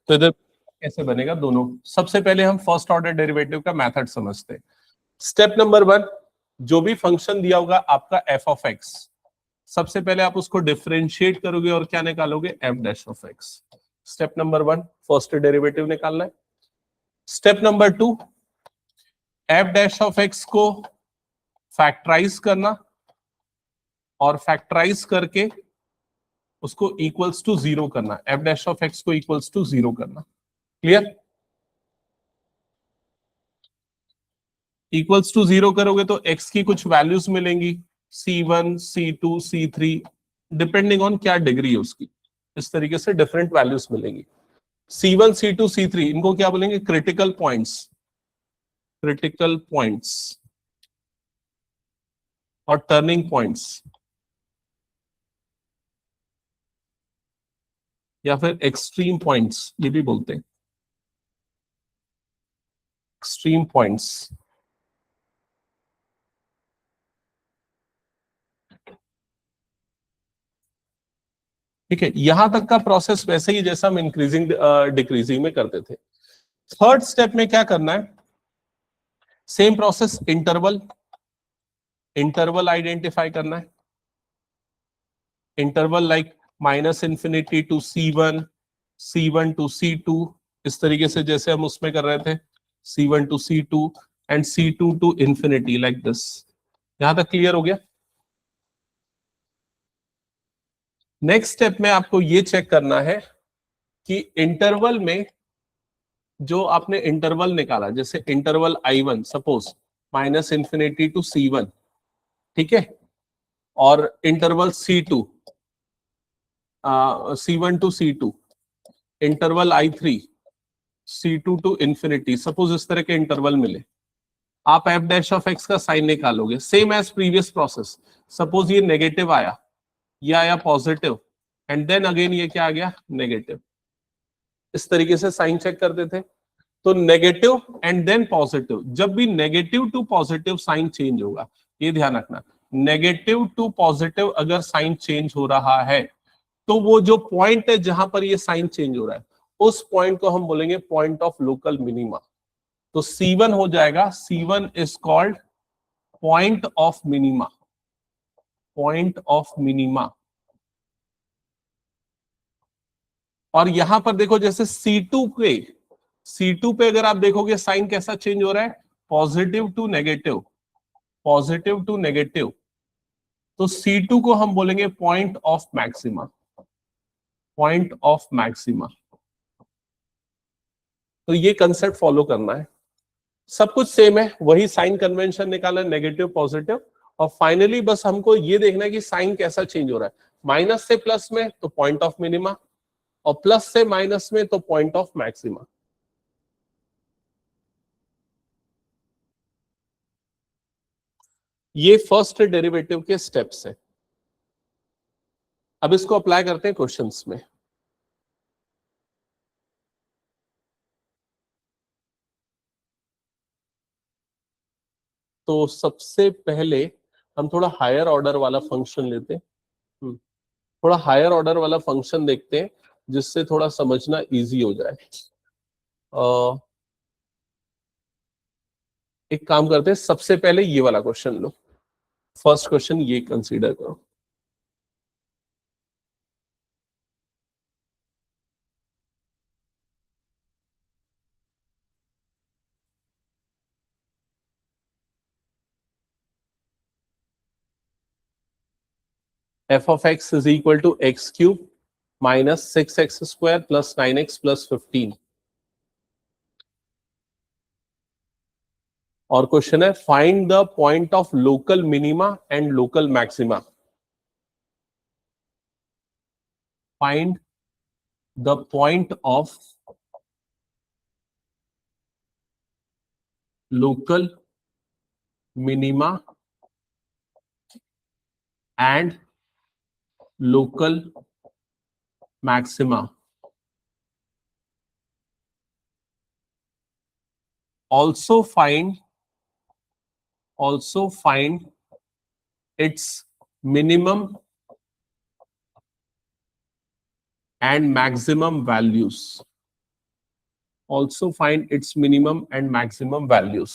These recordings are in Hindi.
तो इधर कैसे बनेगा दोनों। सबसे पहले हम फर्स्ट ऑर्डर डेरिवेटिव का मेथड समझते हैं। स्टेप नंबर 1, जो भी फंक्शन दिया होगा आपका एफ ऑफ एक्स, सबसे पहले आप उसको डिफरेंशिएट करोगे और क्या निकालोगे, F dash of x. Step number 1 first derivative निकालना है। Step number 2, F dash of X को फैक्टराइज करना और फैक्टराइज करके उसको इक्वल्स टू 0 करना, एफ डैश ऑफ एक्स को इक्वल्स टू 0 करना। क्लियर? इक्वल्स टू 0 करोगे तो x की कुछ वैल्यूज मिलेंगी, c1 c2 c3, depending on क्या डिग्री है उसकी, इस तरीके से डिफरेंट वैल्यूज मिलेंगी। c1 c2 c3 इनको क्या बोलेंगे, क्रिटिकल पॉइंट्स, क्रिटिकल पॉइंट्स और टर्निंग पॉइंट्स, या फिर एक्सट्रीम पॉइंट्स ये भी बोलते हैं, एक्सट्रीम पॉइंट्स। ठीक है, यहां तक का प्रोसेस वैसे ही जैसा हम इंक्रीजिंग डिक्रीजिंग में करते थे। थर्ड स्टेप में क्या करना है, same process, interval, interval identify करना है। Interval like -∞ to c1, c1 to c2, इस तरीके से जैसे हम उसमें कर रहे थे, c1 to c2 and c2 to infinity, like this. यहां तक क्लियर हो गया? नेक्स्ट स्टेप में आपको ये चेक करना है कि इंटरवल में जो आपने इंटरवल निकाला, जैसे interval I1 suppose -∞ to c1, ठीक है, और interval c2 c1 to c2, interval I3 c2 to infinity, suppose इस तरह के इंटरवल मिले, आप एफ डैश ऑफ एक्स का साइन निकालोगे, same as previous process. Suppose ये नेगेटिव आया, ये आया पॉजिटिव, एंड देन अगेन ये क्या आ गया, नेगेटिव, इस तरीके से साइन चेक करते थे। तो नेगेटिव एंड देन पॉजिटिव, जब भी negative to positive sign change होगा, ये ध्यान रखना, नेगेटिव टू पॉजिटिव अगर साइन चेंज हो रहा है तो वो जो पॉइंट है जहां पर ये साइन चेंज हो रहा है, उस पॉइंट को हम बोलेंगे पॉइंट ऑफ लोकल मिनिमा। तो C1 हो जाएगा, C1 is called point of minima, point of minima. और यहां पर देखो जैसे C2 पे अगर आप देखोगे साइन कैसा चेंज हो रहा है, positive to negative, positive to negative, तो C2 को हम बोलेंगे point of maxima, point of maxima. तो ये कंसेप्ट फॉलो करना है, सब कुछ सेम है, वही साइन कन्वेंशन निकाला, नेगेटिव पॉजिटिव, और फाइनली बस हमको ये देखना है कि साइन कैसा चेंज हो रहा है, माइनस से प्लस में तो पॉइंट ऑफ मिनिमा, और प्लस से माइनस में तो पॉइंट ऑफ मैक्सिमा। ये फर्स्ट डेरिवेटिव के स्टेप्स हैं। अब इसको अप्लाई करते हैं क्वेश्चंस में। तो सबसे पहले हम थोड़ा हायर ऑर्डर वाला फंक्शन लेते हैं, थोड़ा हायर ऑर्डर वाला फंक्शन देखते हैं जिससे थोड़ा समझना इजी हो जाए। एक काम करते हैं, सबसे पहले ये वाला क्वेश्चन लो, फर्स्ट क्वेश्चन ये कंसीडर करो। f of x is equal to x cube minus 6x square plus 9x plus 15। और क्वेश्चन है find the point of local minima and local maxima. Find the point of local minima and local maxima. Also find its minimum and maximum values. Also find its minimum and maximum values.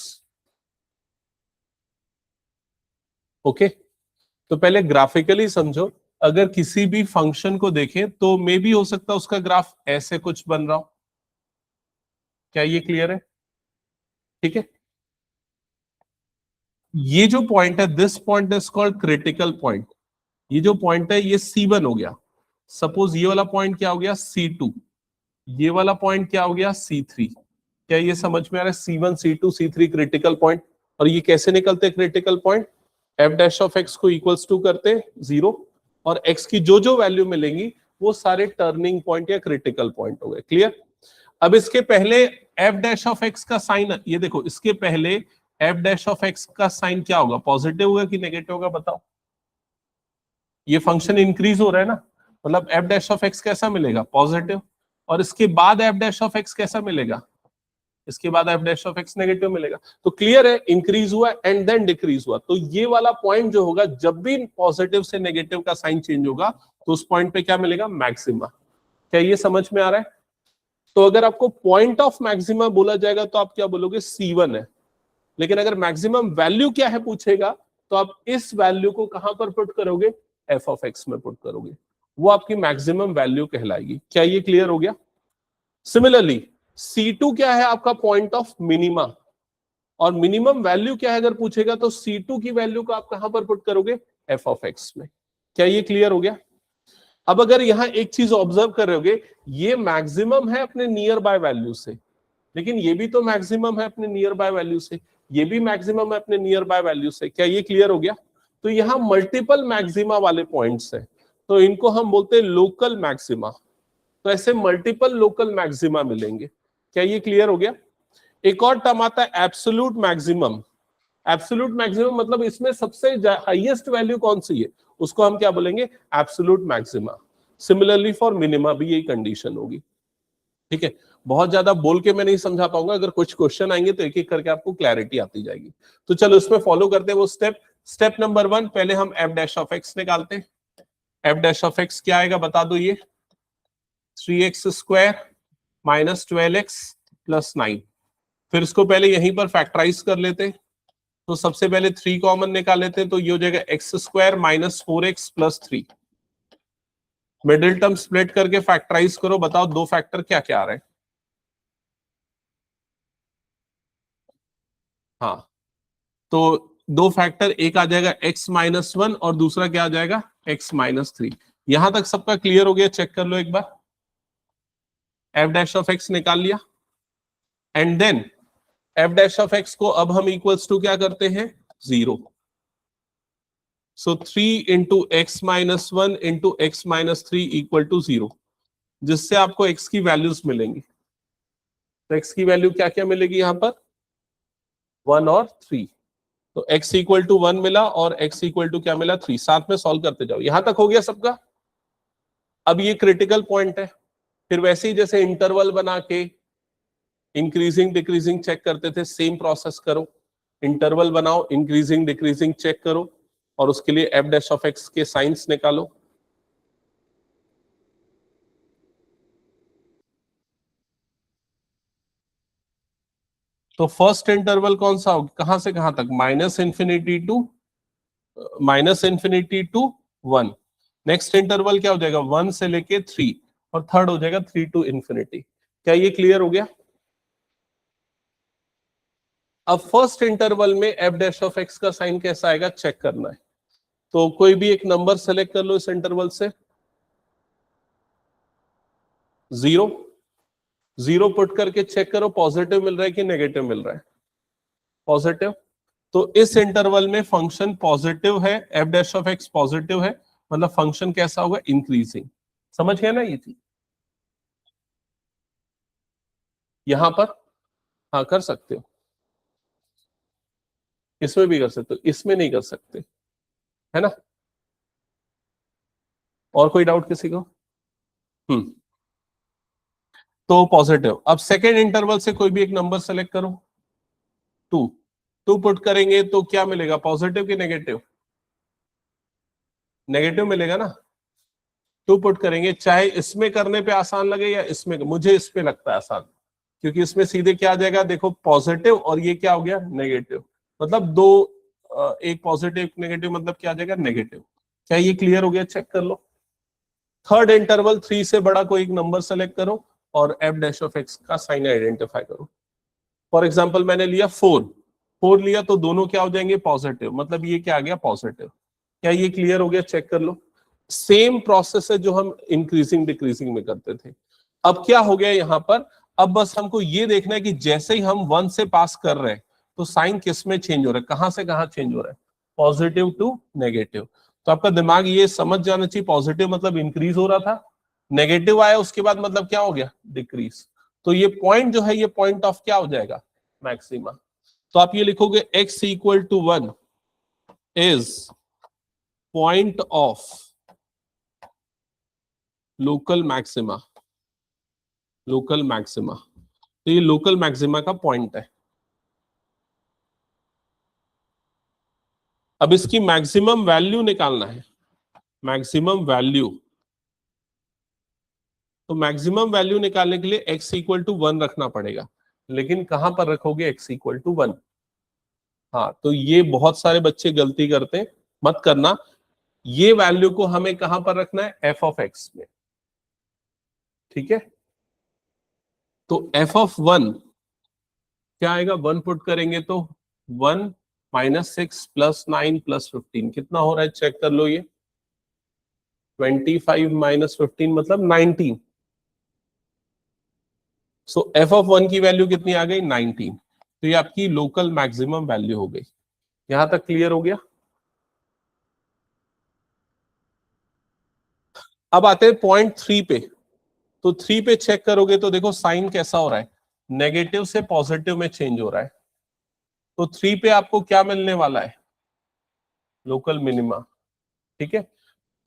Okay, तो पहले ग्राफिकली समझो, अगर किसी भी फंक्शन को देखें तो मे भी हो सकता है उसका ग्राफ ऐसे कुछ बन रहा हो। क्या ये क्लियर है? ठीक है, ये जो पॉइंट है, this point is called critical point. ये जो पॉइंट है ये C1 हो गया। सपोज ये वाला पॉइंट क्या हो गया? C2। ये वाला पॉइंट क्या हो गया? C3। क्या ये समझ में आ रहा है? C1 C2 C3 critical point. और ये कैसे निकलते हैं critical point? F dash of X को इक्वल्स टू करते 0 और एक्स की जो जो वैल्यू मिलेंगी वो सारे टर्निंग पॉइंट या क्रिटिकल पॉइंट हो गए। क्लियर? अब इसके पहले एफ डैश ऑफ एक्स का साइन, ये देखो, इसके पहले एफ डैश ऑफ एक्स का साइन क्या होगा? पॉजिटिव होगा कि नेगेटिव होगा? बताओ। ये फंक्शन इंक्रीज हो रहा है ना, मतलब एफ डैश ऑफ एक्स कैसा मिलेगा? पॉजिटिव। और इसके बाद एफ डैश ऑफ एक्स कैसा मिलेगा? इसके बाद F dash of x negative मिलेगा। तो क्लियर है, इंक्रीज हुआ एंड देन डिक्रीज हुआ। तो ये वाला पॉइंट जो होगा, जब भी पॉजिटिव से नेगेटिव का साइन चेंज होगा तो उस पॉइंट पे क्या मिलेगा? मैक्सिमा। क्या ये समझ में आ रहा है? तो अगर आपको पॉइंट ऑफ मैक्सिमा बोला जाएगा तो आप क्या बोलोगे? C1 है। लेकिन अगर मैक्सिमम वैल्यू क्या है पूछेगा तो आप इस वैल्यू को कहां पर पुट करोगे? एफ ऑफ एक्स में पुट करोगे, वो आपकी मैक्सिमम वैल्यू कहलाएगी। क्या ये क्लियर हो गया? सिमिलरली C2 क्या है? आपका पॉइंट ऑफ मिनिमा। और मिनिमम वैल्यू क्या है अगर पूछेगा तो C2 की वैल्यू को आप कहां पर पुट करोगे? एफ ऑफ एक्स में। क्या ये क्लियर हो गया? अब अगर यहां एक चीज ऑब्जर्व कर रहे होगे, ये मैक्सिमम है अपने नियर बाय वैल्यू से, लेकिन ये भी तो मैक्सिमम है अपने नियर बाय वैल्यू से, ये भी मैक्सिमम है अपने नियर बाय वैल्यू से। क्या ये क्लियर हो गया? तो यहाँ मल्टीपल मैक्सिमा वाले पॉइंट्स हैं, तो इनको हम बोलते हैं लोकल मैक्सिमा। तो ऐसे मल्टीपल लोकल मैक्सिमा मिलेंगे। क्या ये क्लियर हो गया? एक और टर्म आता है एब्सोल्यूट मैक्सिमम। एब्सोल्यूट मैक्सिमम मतलब इसमें सबसे हाईएस्ट वैल्यू कौन सी है, उसको हम क्या बोलेंगे? Absolute maxima. Similarly for minima भी यही कंडीशन होगी। ठीक है, बहुत ज्यादा बोल के मैं नहीं समझा पाऊंगा, अगर कुछ क्वेश्चन आएंगे तो एक एक करके आपको क्लैरिटी आती जाएगी। तो चलो इसमें फॉलो करते हैं वो स्टेप। स्टेप नंबर 1, पहले हम एफ डैश ऑफ एक्स निकालते हैं। एफ डैश ऑफ एक्स क्या आएगा बता दो? ये 3x² माइनस 12x प्लस 9। फिर इसको पहले यहीं पर फैक्टराइज कर लेते हैं। तो सबसे पहले 3 कॉमन निकाल लेते हैं, तो ये हो जाएगा x² minus 4x plus 3। Middle term split करके फैक्टराइज करो, बताओ दो फैक्टर क्या क्या आ रहे हैं? हाँ, तो दो फैक्टर, एक आ जाएगा x-1 और दूसरा क्या आ जाएगा? x-3। यहां तक सबका क्लियर हो गया? चेक कर लो एक बार। एफ डैश ऑफ एक्स निकाल लिया and then F dash of X को अब हम इक्वल्स टू क्या करते हैं? 0। So 3 into x-1 into x-3 equal to 0, जिससे आपको x की वैल्यूज मिलेंगी। तो x की वैल्यू क्या क्या मिलेगी यहां पर? 1 और 3। तो x इक्वल टू 1 मिला और x इक्वल टू क्या मिला? 3। साथ में सॉल्व करते जाओ। यहां तक हो गया सबका? अब ये क्रिटिकल पॉइंट है। फिर वैसे ही जैसे इंटरवल बना के इंक्रीजिंग डिक्रीजिंग चेक करते थे, सेम प्रोसेस करो। इंटरवल बनाओ, इंक्रीजिंग डिक्रीजिंग चेक करो और उसके लिए एफ डैश ऑफ एक्स के साइंस निकालो। तो फर्स्ट इंटरवल कौन सा होगा? कहां से कहां तक? Minus infinity to 1। Next interval क्या हो जाएगा? 1 से लेके 3 और थर्ड हो जाएगा 3 टू इंफिनिटी। क्या ये क्लियर हो गया? अब फर्स्ट इंटरवल में एफ डैश ऑफ एक्स का साइन कैसा आएगा चेक करना है। तो कोई भी एक नंबर सेलेक्ट कर लो इस इंटरवल से। 0 0 पुट करके चेक करो पॉजिटिव मिल रहा है कि नेगेटिव मिल रहा है? पॉजिटिव। तो इस इंटरवल में फंक्शन पॉजिटिव है, F dash of x positive है, मतलब फंक्शन कैसा होगा? इंक्रीजिंग। समझ गया ना ये चीज? यहां पर हाँ कर सकते हो, इसमें भी कर सकते हो, इसमें नहीं कर सकते, है ना? और कोई डाउट किसी को? हम्म, तो पॉजिटिव। अब सेकेंड इंटरवल से कोई भी एक नंबर सेलेक्ट करो। 2 2 पुट करेंगे तो क्या मिलेगा? पॉजिटिव कि नेगेटिव? नेगेटिव मिलेगा ना। 2 पुट करेंगे, चाहे इसमें करने पे आसान लगे या इसमें, मुझे इस पे लगता है आसान। क्योंकि इसमें सीधे क्या आ जाएगा, देखो पॉजिटिव और ये क्या हो गया नेगेटिव, मतलब दो एक पॉजिटिव एक नेगेटिव, मतलब क्या आ जाएगा नेगेटिव। क्या ये क्लियर हो गया, चेक कर लो। थर्ड इंटरवल 3 से बड़ा कोई एक नंबर सेलेक्ट करो और एफ डैश ऑफ एक्स का साइन आइडेंटिफाई करो। फॉर एग्जाम्पल मैंने लिया 4 लिया तो दोनों क्या हो जाएंगे पॉजिटिव, मतलब ये क्या आ गया पॉजिटिव। क्या ये क्लियर हो गया, चेक कर लो। सेम प्रोसेस है जो हम इंक्रीजिंग डिक्रीजिंग में करते थे। अब क्या हो गया यहाँ पर, अब बस हमको ये देखना है कि जैसे ही हम 1 से पास कर रहे हैं तो साइन किस में चेंज हो रहा है, कहां से कहां चेंज हो रहा है, पॉजिटिव टू नेगेटिव। तो आपका दिमाग ये समझ जाना चाहिए, पॉजिटिव मतलब इंक्रीज हो रहा था, नेगेटिव आया उसके बाद मतलब क्या हो गया डिक्रीज। तो ये पॉइंट जो है ये पॉइंट ऑफ क्या हो जाएगा मैक्सिमा। तो आप ये लिखोगे x equal to 1 is point of local maxima, local maxima. तो ये लोकल मैक्सिमा का पॉइंट है। अब इसकी मैक्सिमम वैल्यू निकालना है, मैक्सिमम वैल्यू। तो मैक्सिमम वैल्यू निकालने के लिए x इक्वल टू 1 रखना पड़ेगा, लेकिन कहां पर रखोगे x इक्वल टू 1। हाँ, तो ये बहुत सारे बच्चे गलती करते हैं, मत करना। ये वैल्यू को हमें कहां पर रखना है, f ऑफ x में, ठीक है। तो f ऑफ 1 क्या आएगा, 1 पुट करेंगे तो 1 माइनस 6 प्लस 9 प्लस 15 कितना हो रहा है, चेक कर लो। ये 25 माइनस 15 मतलब 19। सो f ऑफ 1 की वैल्यू कितनी आ गई 19। तो ये आपकी लोकल मैक्सिमम वैल्यू हो गई। यहां तक क्लियर हो गया। अब आते हैं पॉइंट 3 पे। तो 3 पे चेक करोगे तो देखो साइन कैसा हो रहा है, नेगेटिव से पॉजिटिव में चेंज हो रहा है। तो 3 पे आपको क्या मिलने वाला है, लोकल मिनिमा, ठीक है।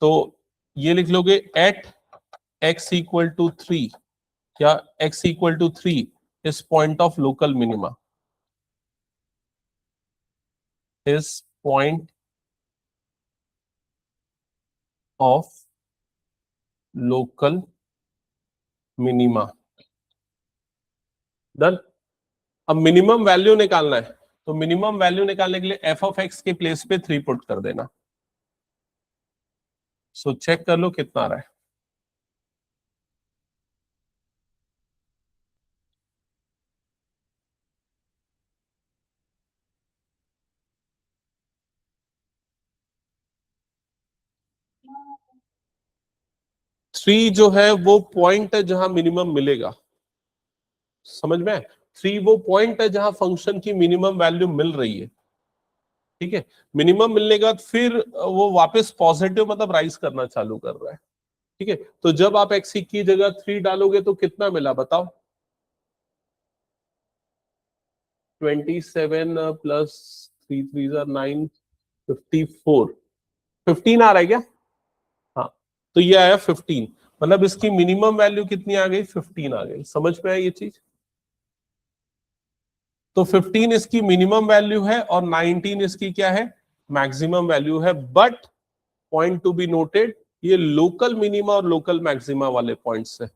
तो ये लिख लोगे एट x इक्वल टू 3 या x equal to 3 is point of local minima, is point of local minima. Done. अब मिनिमम वैल्यू निकालना है, तो मिनिमम वैल्यू निकालने के लिए एफ ऑफ एक्स के प्लेस पे 3 पुट कर देना। सो चेक कर लो कितना आ रहा है। थ्री जो है वो पॉइंट है जहां मिनिमम मिलेगा, समझ में। 3 वो पॉइंट है जहां फंक्शन की मिनिमम वैल्यू मिल रही है, ठीक है। मिनिमम मिलने के बाद फिर वो वापस पॉजिटिव मतलब राइज करना चालू कर रहा है, ठीक है। तो जब आप एक्स की जगह 3 डालोगे तो कितना मिला बताओ, 27 प्लस 3 3 9 54 15 आ रहा है क्या। हाँ, तो ये आया 15, मतलब इसकी मिनिमम वैल्यू कितनी आ गई 15 आ गई। समझ में आई ये चीज। तो 15 इसकी मिनिमम वैल्यू है और 19 इसकी क्या है मैक्सिमम वैल्यू है। But point to be noted, ये लोकल मिनिमा और लोकल मैक्सिमा वाले पॉइंट्स है।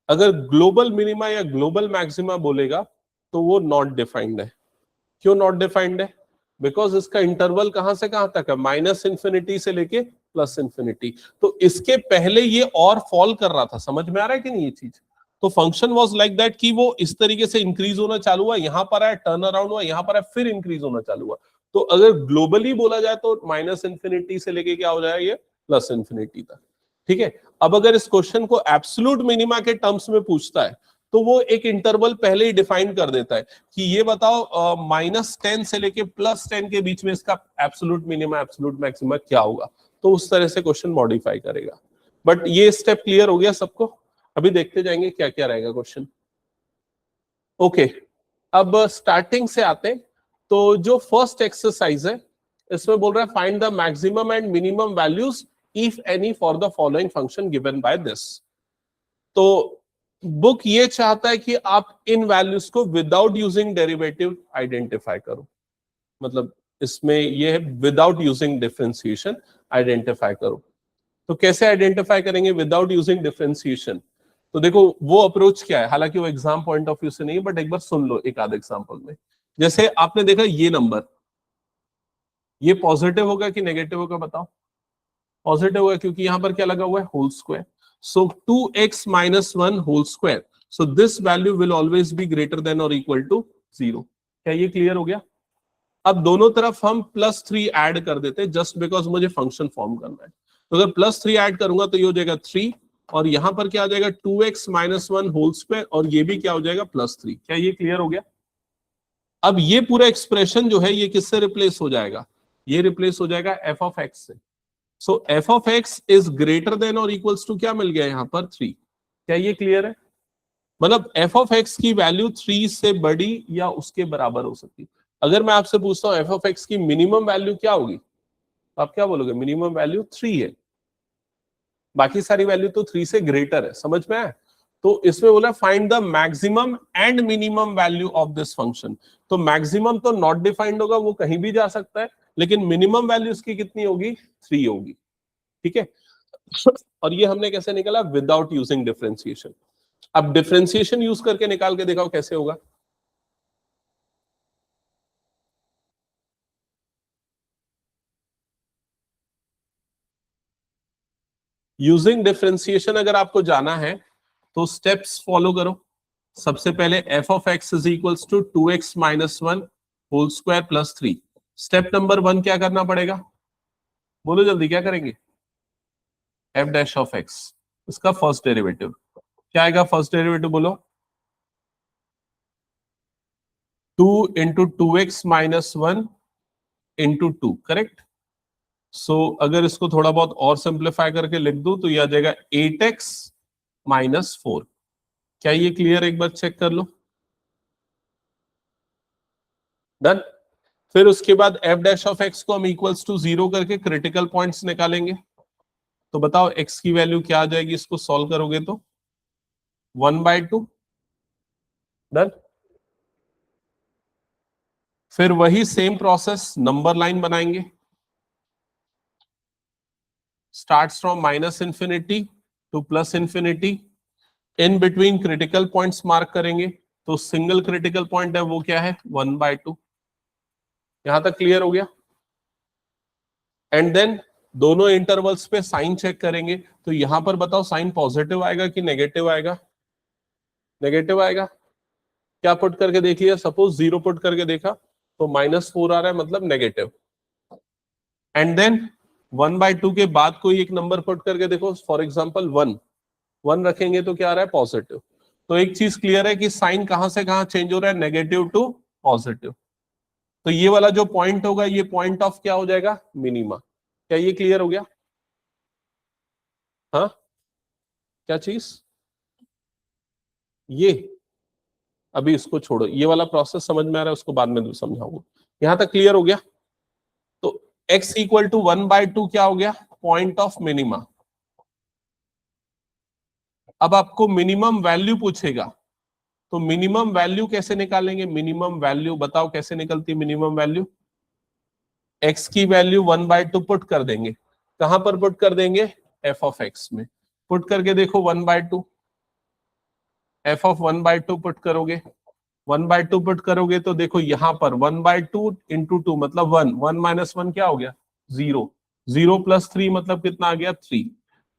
अगर ग्लोबल मिनिमा या ग्लोबल मैक्सिमा बोलेगा तो वो नॉट डिफाइंड है। क्यों नॉट डिफाइंड है, बिकॉज इसका इंटरवल कहां से कहां तक है, माइनस इंफिनिटी से लेके प्लस इंफिनिटी। तो इसके पहले ये और फॉल कर रहा था, समझ में आ रहा है कि नहीं ये चीज। तो फंक्शन वाज लाइक दैट कि वो इस तरीके से इंक्रीज होना चालू हुआ, यहां पर आया टर्न अराउंड हुआ, यहां पर आया फिर इंक्रीज होना चालू हुआ। तो अगर ग्लोबली बोला जाए तो माइनस इंफिनिटी से लेके क्या हो जाए ये प्लस इंफिनिटी तक, ठीक है। अब अगर इस क्वेश्चन को एब्सोल्यूट मिनिमा के टर्म्स में पूछता है तो वो एक इंटरवल पहले ही डिफाइन कर देता है कि ये बताओ -10 से लेके +10 के बीच में इसका एब्सोल्यूट मिनिमा एब्सोल्यूट मैक्सिमा क्या होगा। तो उस तरह से क्वेश्चन मॉडिफाई करेगा। बट ये स्टेप क्लियर हो गया सबको। अभी देखते जाएंगे क्या क्या रहेगा क्वेश्चन। ओके, अब स्टार्टिंग से आते हैं। तो जो फर्स्ट एक्सरसाइज है इसमें बोल रहा है find the maximum and minimum values if any for the following function given by this. तो बुक ये चाहता है कि आप इन वैल्यूज को विदाउट यूजिंग डेरिवेटिव आइडेंटिफाई करो, मतलब इसमें ये है विदाउट यूजिंग डिफरेंशिएशन आइडेंटिफाई करो। तो कैसे आइडेंटिफाई करेंगे विदाउट यूजिंग डिफरेंशिएशन, तो देखो वो अप्रोच क्या है, हालांकि वो एग्जाम पॉइंट ऑफ व्यू से नहीं, बट एक बार सुन लो एक आध एग्जाम्पल में। जैसे आपने देखा ये नंबर, ये पॉजिटिव होगा कि नेगेटिव होगा बताओ? पॉजिटिव होगा, क्योंकि यहां पर क्या लगा हुआ है, whole square. So 2x - 1 whole square, so this value will always be greater than और इक्वल टू 0। क्या ये क्लियर हो गया? अब दोनों तरफ हम +3 ऐड कर देते, जस्ट बिकॉज मुझे फंक्शन फॉर्म करना है। तो अगर +3 ऐड करूंगा तो ये हो जाएगा 3, और यहां पर क्या आ जाएगा 2x - 1 होल स्क्वायर, और ये भी क्या हो जाएगा +3। क्या ये क्लियर हो गया? अब ये पूरा एक्सप्रेशन जो है ये किससे रिप्लेस हो जाएगा? ये रिप्लेस हो जाएगा f(x) से। सो f(x) इज ग्रेटर देन और इक्वल्स टू क्या मिल गया यहां पर 3। क्या ये क्लियर है? मतलब f(x) की वैल्यू 3 से बड़ी या उसके बराबर हो सकती है। अगर मैं आपसे पूछता हूं f(x) की मिनिमम वैल्यू क्या होगी, तो आप क्या बोलोगे? मिनिमम वैल्यू 3 है, बाकी सारी वैल्यू तो 3 से ग्रेटर है। समझ में आया? तो इसमें बोला find the maximum and minimum value of this function. तो मैक्सिमम तो नॉट डिफाइंड होगा, वो कहीं भी जा सकता है, लेकिन मिनिमम वैल्यू उसकी कितनी होगी? 3 होगी। ठीक है? और ये हमने कैसे निकाला? Without using differentiation. अब डिफरेंशिएशन यूज करके निकाल के दिखाओ कैसे होगा। यूजिंग डिफरेंशिएशन अगर आपको जाना है तो स्टेप्स फॉलो करो। सबसे पहले f(x) is equals to 2x - 1 whole square plus 3। Step number 1 क्या करना पड़ेगा? बोलो जल्दी, क्या करेंगे? f(x), इसका फर्स्ट डेरिवेटिव क्या आएगा? फर्स्ट डेरिवेटिव बोलो, 2 × 2x - 1 × 2, करेक्ट? सो अगर इसको थोड़ा बहुत और सिंप्लीफाई करके लिख दूं तो ये आ जाएगा 8x - 4। क्या ये क्लियर? एक बार चेक कर लो। डन। फिर उसके बाद f(x) को हम इक्वल्स टू 0 करके क्रिटिकल पॉइंट्स निकालेंगे। तो बताओ x की वैल्यू क्या आ जाएगी इसको सॉल्व करोगे तो? 1/2। डन। फिर वही सेम प्रोसेस, नंबर लाइन बनाएंगे, starts from -∞ to +∞। In between critical points mark करेंगे, तो सिंगल क्रिटिकल पॉइंट है वो क्या है? 1/2। यहां तक क्लियर हो गया? एंड देन दोनों इंटरवल्स पे साइन चेक करेंगे, तो यहां पर बताओ साइन पॉजिटिव आएगा कि नेगेटिव आएगा? नेगेटिव आएगा। क्या पुट करके देख लिया? सपोज 0 पुट करके देखा तो -4 आ रहा है, मतलब नेगेटिव। एंड देन 1/2 के बाद कोई एक नंबर पुट करके देखो, फॉर एग्जांपल 1 रखेंगे तो क्या आ रहा है? पॉजिटिव। तो एक चीज क्लियर है कि साइन कहां से कहां चेंज हो रहा है? Negative to positive. तो ये वाला जो पॉइंट होगा ये पॉइंट ऑफ क्या हो जाएगा? मिनिमा। क्या ये क्लियर हो गया? हाँ, क्या चीज? ये अभी इसको छोड़ो, ये वाला प्रोसेस समझ में आ रहा है, उसको बाद में समझाऊंगा। यहां तक क्लियर हो गया? तो x = 1/2 क्या हो गया? Point of minima. अब आपको मिनिमम वैल्यू पूछेगा, तो मिनिमम वैल्यू कैसे निकालेंगे? मिनिमम वैल्यू बताओ कैसे निकलती है मिनिमम वैल्यू? x की वैल्यू 1/2 पुट कर देंगे। कहां पर पुट कर देंगे? f(x) में पुट करके देखो 1/2। f(1/2) पुट करोगे, 1/2 पुट करोगे तो देखो यहां पर 1/2 × 2 मतलब 1, 1 - 1 क्या हो गया? 0, 0 + 3 मतलब कितना आ गया? 3।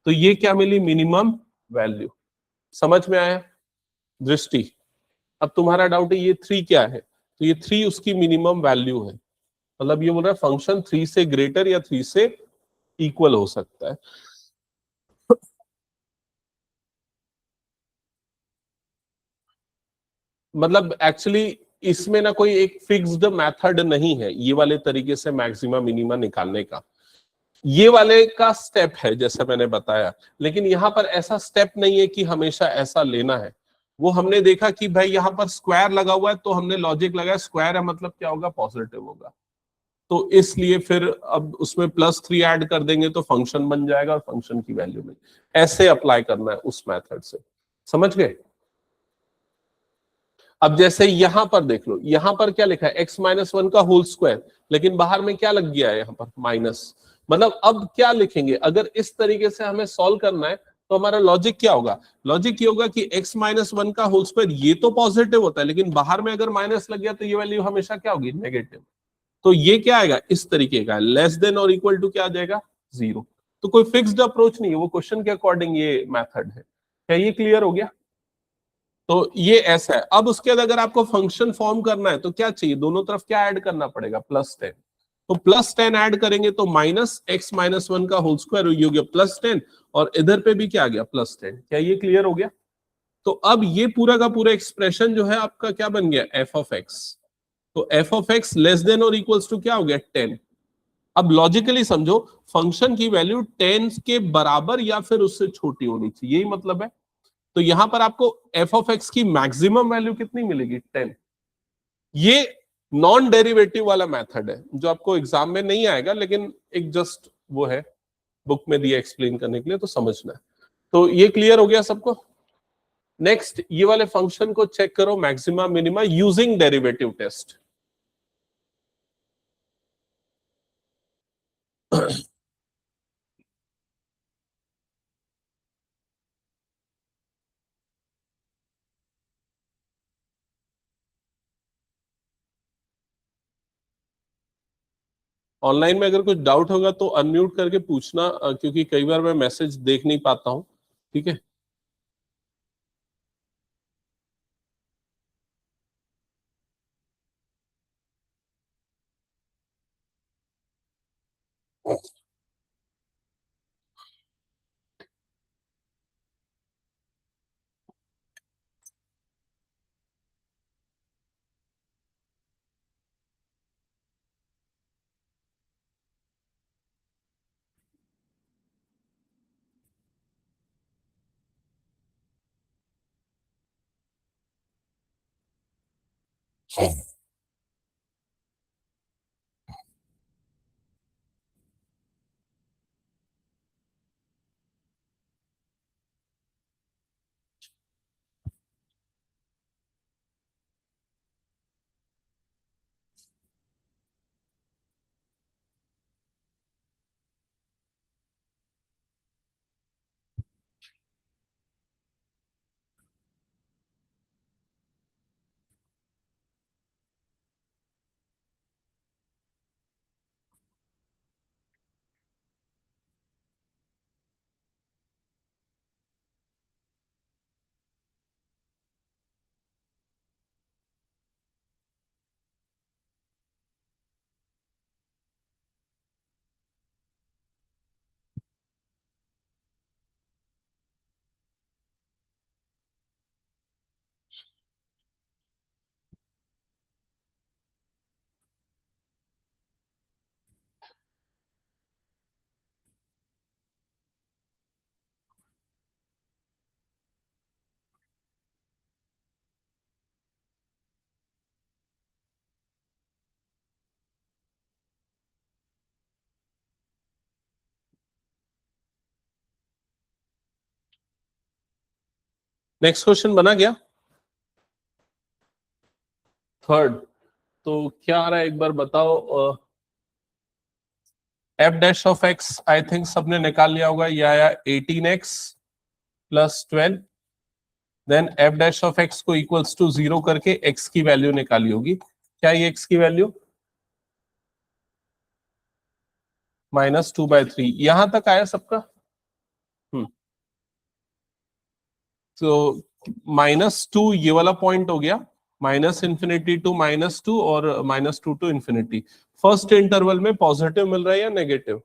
तो ये क्या मिली? Minimum value. समझ में आया? दृष्टि, अब तुम्हारा डाउट है ये 3 क्या है, तो ये 3 उसकी मिनिमम वैल्यू है। मतलब ये बोल रहा है फंक्शन 3 से ग्रेटर या 3 से इक्वल हो सकता है। मतलब एक्चुअली इसमें ना कोई एक फिक्स्ड मेथड नहीं है ये वाले तरीके से मैक्सिमा मिनिमा निकालने का। ये वाले का स्टेप है जैसे मैंने बताया, लेकिन यहाँ पर ऐसा स्टेप नहीं है कि हमेशा ऐसा लेना है। वो हमने देखा कि भाई यहाँ पर स्क्वायर लगा हुआ है तो हमने लॉजिक लगाया, स्क्वायर है मतलब क्या होगा? पॉजिटिव होगा। तो इसलिए फिर अब उसमें +3 ऐड कर देंगे तो फंक्शन बन जाएगा और फंक्शन की वैल्यू में ऐसे अप्लाई करना है उस मेथड से। समझ गए? अब जैसे यहां पर देख लो, यहां पर क्या लिखा है? x - 1 का होल स्क्वायर, लेकिन बाहर में क्या लग गया है? यहां पर माइनस। मतलब अब क्या लिखेंगे? अगर इस तरीके से हमें सॉल्व करना है तो हमारा लॉजिक क्या होगा? लॉजिक ये होगा कि x माइनस वन का होल स्क्वायर, ये तो पॉजिटिव होता है लेकिन बाहर में अगर माइनस लग गया तो ये वैल्यू हमेशा क्या होगी? नेगेटिव। तो ये क्या आएगा? इस तरीके का, लेस देन और इक्वल टू क्या आ जाएगा? 0। तो कोई फिक्स्ड अप्रोच नहीं है, वो क्वेश्चन के अकॉर्डिंग ये मेथड है। क्या ये क्लियर हो गया? तो ये ऐसा है। अब उसके बाद अगर आपको फंक्शन फॉर्म करना है तो क्या चाहिए? दोनों तरफ क्या ऐड करना पड़ेगा? +10। तो +10 ऐड करेंगे तो माइनस एक्स माइनस वन का होल स्क्वायर हो गया +10, और इधर पे भी क्या आ गया? +10। क्या ये क्लियर हो गया? तो अब ये पूरा का पूरा एक्सप्रेशन जो है आपका क्या बन गया? F of X. तो F of X less than और इक्वल्स टू क्या हो गया? 10। अब लॉजिकली समझो, फंक्शन की वैल्यू 10 के बराबर या फिर उससे छोटी होनी चाहिए, यही मतलब है। तो यहां पर आपको एफ ऑफ एक्स की मैक्सिमम वैल्यू कितनी मिलेगी? 10। ये नॉन डेरिवेटिव वाला मेथड है जो आपको एग्जाम में नहीं आएगा, लेकिन एक जस्ट वो है, बुक में दिया एक्सप्लेन करने के लिए, तो समझना है। तो ये क्लियर हो गया सबको? नेक्स्ट, ये वाले फंक्शन को चेक करो, maxima minima using derivative test. Online में अगर कुछ डाउट होगा तो अनम्यूट करके पूछना, क्योंकि कई बार मैं मैसेज देख नहीं पाता हूं। ठीक है? नेक्स्ट क्वेश्चन बना गया? थर्ड। तो क्या आ रहा है एक बार बताओ। F dash of X I think सबने निकाल लिया होगा, ये आया 18x + 12। Then F dash of X को इक्वल्स टू 0 करके x की वैल्यू निकाली होगी। क्या ये x की वैल्यू? -2/3। यहां तक आया सबका? हम्म। तो -2 ये वाला पॉइंट हो गया, -∞ टू -2 और -2 टू इंफिनिटी। फर्स्ट इंटरवल में पॉजिटिव मिल रहा है या नेगेटिव?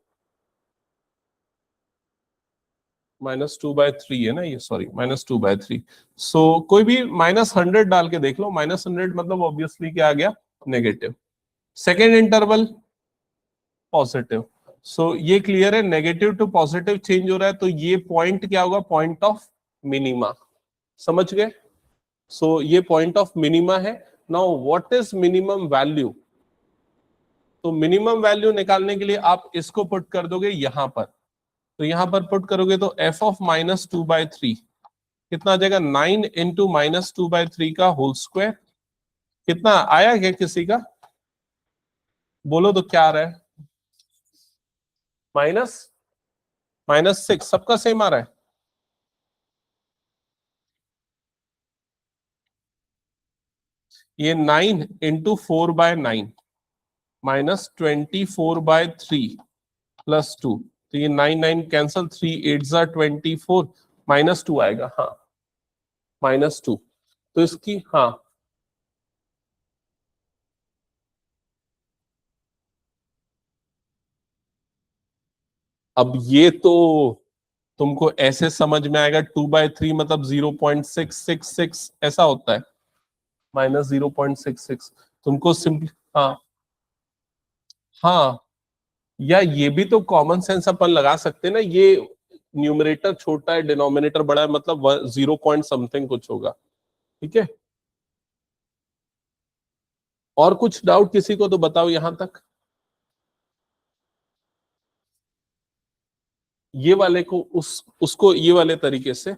-2/3 है ना ये, सॉरी -2/3। सो कोई भी -100 डाल के देख लो, -100 मतलब ऑब्वियसली क्या आ गया? Negative. Second interval positive. So ये क्लियर है, नेगेटिव टू पॉजिटिव चेंज हो रहा है, तो ये पॉइंट क्या होगा? Point of minima. समझ गए? सो ये पॉइंट ऑफ मिनिमा है। Now what is minimum value? तो मिनिमम वैल्यू निकालने के लिए आप इसको पुट कर दोगे यहां पर। तो यहां पर पुट करोगे तो f ऑफ -2/3 कितना आ जाएगा? 9 इंटू -2/3 का होल स्क्वायर। कितना आया क्या किसी का? बोलो तो क्या आ रहा है? माइनस -6 सबका सेम आ रहा है। ये 9 इंटू 4/9 माइनस 24/3 प्लस 2, तो ये 9 कैंसल, 3 8 ज़ा 24 माइनस 2 आएगा, हाँ -2। तो इसकी हाँ अब ये तो तुमको ऐसे समझ में आएगा, 2/3 मतलब 0.666 ऐसा होता है, -0.66। तुमको सिंपल हाँ हाँ, या ये भी तो कॉमन सेंस अपन लगा सकते हैं ना, ये न्यूमरेटर छोटा है डिनोमिनेटर बड़ा है, मतलब 0 पॉइंट समथिंग कुछ होगा। ठीक है, और कुछ डाउट किसी को तो बताओ यहां तक। ये वाले को उसको ये वाले तरीके से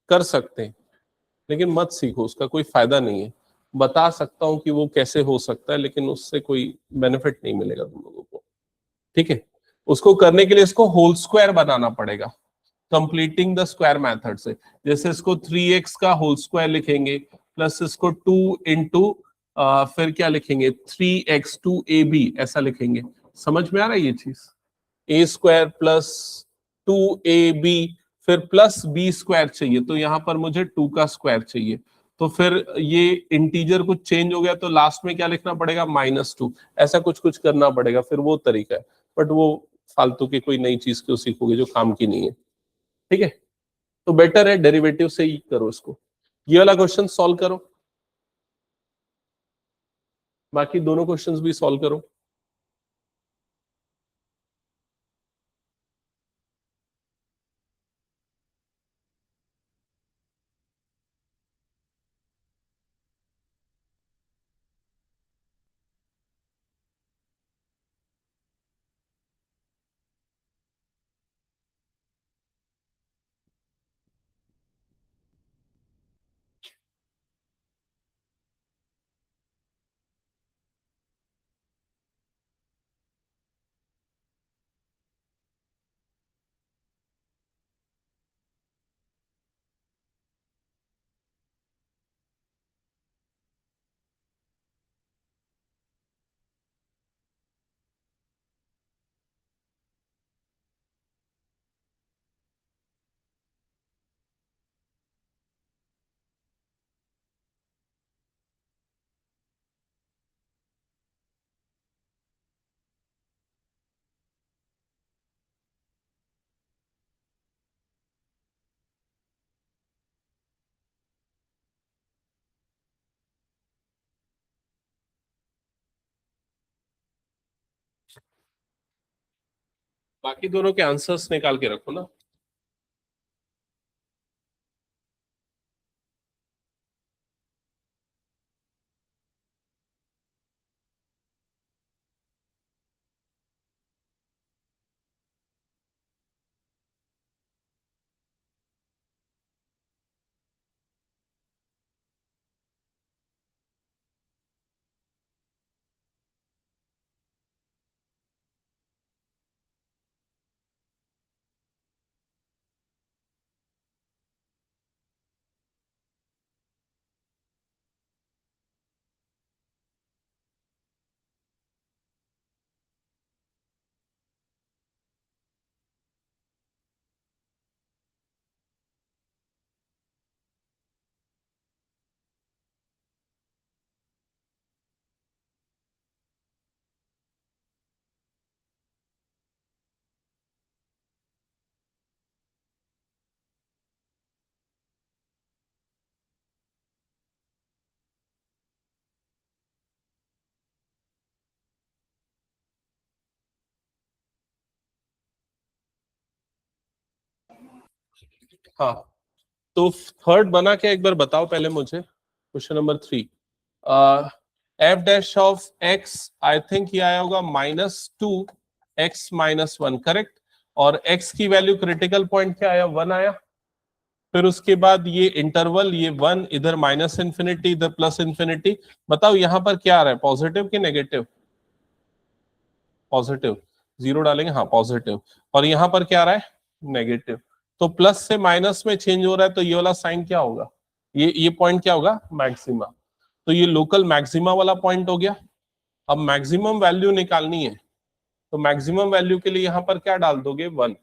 कर सकते हैं, लेकिन मत सीखो, उसका कोई फायदा नहीं है। बता सकता हूं कि वो कैसे हो सकता है, लेकिन उससे कोई बेनिफिट नहीं मिलेगा तुम लोगों को। ठीक है, उसको करने के लिए इसको होल स्क्वायर बनाना पड़ेगा, कंप्लीटिंग द स्क्वायर मेथड से। जैसे इसको 3x का होल स्क्वायर लिखेंगे, प्लस इसको 2 इंटू फिर क्या लिखेंगे, 3x2ab ऐसा लिखेंगे। समझ में आ रहा है ये चीज, ए स्क्वायर प्लस 2ab, फिर प्लस बी स्क्वायर चाहिए, तो यहां पर मुझे 2 का स्क्वायर चाहिए। तो फिर ये इंटीजर कुछ चेंज हो गया, तो लास्ट में क्या लिखना पड़ेगा, -2, ऐसा कुछ कुछ करना पड़ेगा, फिर वो तरीका है। बट वो फालतू की कोई नई चीज क्यों सीखोगे जो काम की नहीं है। ठीक है, तो बेटर है डेरिवेटिव से ही करो इसको। ये वाला क्वेश्चन सॉल्व करो, बाकी दोनों क्वेश्चंस भी सॉल्व करो। बाकी दोनों के आंसर्स निकाल के रखो ना। हाँ, तो थर्ड बना के एक बार बताओ पहले मुझे, question number 3। f'(x) I think ये आया होगा -2x-1, करेक्ट। और x की वैल्यू क्रिटिकल पॉइंट क्या आया, 1 आया। फिर उसके बाद ये इंटरवल, ये 1, इधर -∞, इधर +∞। बताओ यहाँ पर क्या आ रहा है, पॉजिटिव कि नेगेटिव, पॉजिटिव, 0 डालेंगे, हाँ पॉजिटिव। और यहाँ पर क्या आ रहा है, नेगेटिव। तो प्लस से माइनस में चेंज हो रहा है, तो ये वाला साइन क्या होगा, ये पॉइंट क्या होगा, मैक्सिमा। तो तो ये लोकल मैक्सिमा वाला पॉइंट हो गया। अब मैक्सिमम वैल्यू निकालनी है, तो मैक्सिमम वैल्यू के लिए यहां पर क्या डाल दोगे, 1,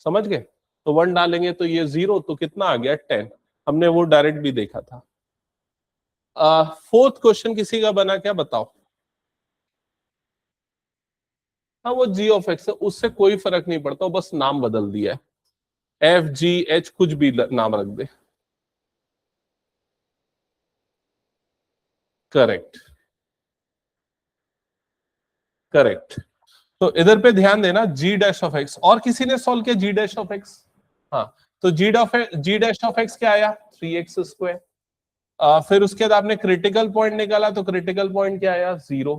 समझ गए। तो 1 डालेंगे तो ये 0, तो कितना आ गया 10। हमने वो डायरेक्ट भी देखा था। फोर्थ क्वेश्चन किसी का बना क्या, बताओ। हाँ वो जी ऑफ एक्स है, उससे कोई फर्क नहीं पड़ता, बस नाम बदल दिया है, एफ जी एच कुछ भी नाम रख दे। Correct correct. तो इधर पे ध्यान देना, जी डैश ऑफ एक्स, और किसी ने सॉल्व किया जी डैश ऑफ एक्स? हाँ, तो जी डैश ऑफ एक्स क्या आया, 3x²। फिर उसके बाद आपने क्रिटिकल पॉइंट निकाला, तो क्रिटिकल पॉइंट क्या आया, 0।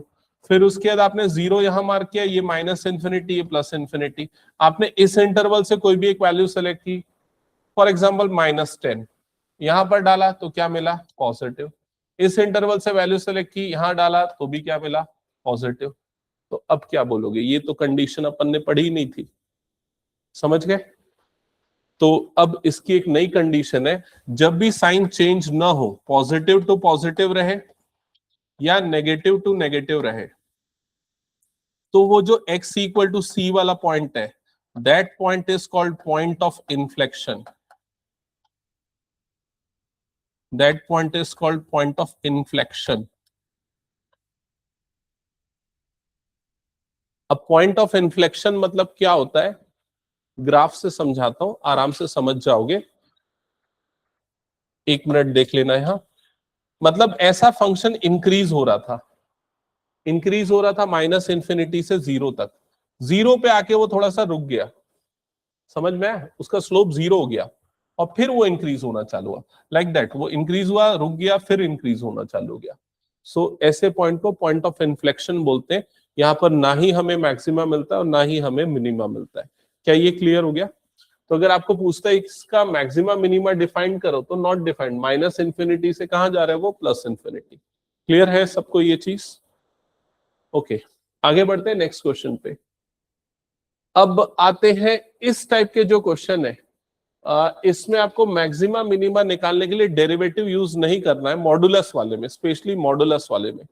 फिर उसके बाद आपने 0 यहां मार्क किया, ये -∞, ये +∞। आपने इस इंटरवल से कोई भी एक वैल्यू सेलेक्ट की, फॉर एग्जाम्पल -10, यहां पर डाला तो क्या मिला, पॉजिटिव। इस इंटरवल से वैल्यू सेलेक्ट की, यहां डाला तो भी क्या मिला, पॉजिटिव। तो अब क्या बोलोगे, ये तो कंडीशन अपन ने पढ़ी नहीं थी, समझ गए। तो अब इसकी एक नई कंडीशन है, जब भी साइन चेंज ना हो, पॉजिटिव टू पॉजिटिव रहे या नेगेटिव टू नेगेटिव रहे, तो वो जो x इक्वल टू c वाला पॉइंट है, that point is called point of inflection. That point is called point of inflection. अब पॉइंट ऑफ इन्फ्लेक्शन मतलब क्या होता है, ग्राफ से समझाता हूं, आराम से समझ जाओगे। 1 मिनट देख लेना यहां। मतलब ऐसा फंक्शन इंक्रीज हो रहा था, -∞ से 0 तक। 0 पे आके वो थोड़ा सा रुक गया, समझ में आया? उसका स्लोप 0 हो गया, और फिर वो इंक्रीज होना चालू हुआ, लाइक दैट। वो इंक्रीज हुआ, रुक गया, फिर इंक्रीज होना चालू हो गया। सो ऐसे पॉइंट को पॉइंट ऑफ इन्फ्लेक्शन बोलते हैं। यहाँ पर ना ही हमें मैक्सिमा मिलता है और ना ही हमें मिनिमा मिलता है। क्या ये क्लियर हो गया? तो अगर आपको पूछता है इसका मैक्सिमा मिनिमा डिफाइन करो, तो नॉट डिफाइंड, -∞ से कहां जा रहा है वो, +∞। क्लियर है सबको ये चीज? ओके, आगे बढ़ते हैं नेक्स्ट क्वेश्चन पे। अब आते हैं इस टाइप के जो क्वेश्चन है, इसमें आपको मैक्सिमा मिनिमा निकालने के लिए डेरिवेटिव यूज नहीं करना है, मॉडुलस वाले में, स्पेशली मॉडुलस वाले में।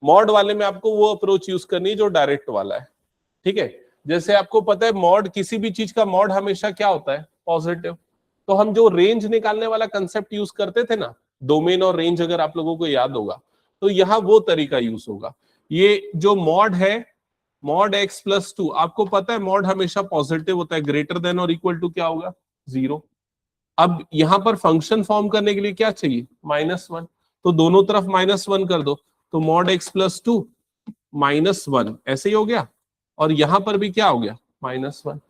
मॉड वाले में आपको वो अप्रोच यूज करनी है जो डायरेक्ट वाला है, ठीक है। जैसे आपको पता है मॉड, किसी भी चीज का मॉड हमेशा क्या होता है, पॉजिटिव। तो हम जो रेंज निकालने वाला कंसेप्ट यूज करते थे ना, डोमेन और रेंज, अगर आप लोगों को याद होगा, तो यहाँ वो तरीका यूज होगा। ये जो मॉड है, मॉड x+2, आपको पता है मॉड हमेशा पॉजिटिव होता है, ग्रेटर देन और इक्वल टू क्या होगा, 0। अब यहां पर फंक्शन फॉर्म करने के लिए क्या चाहिए, -1, तो दोनों तरफ -1 कर दो, तो मॉड x+2 -1 ऐसे ही हो गया, और यहां पर भी क्या हो गया, -1।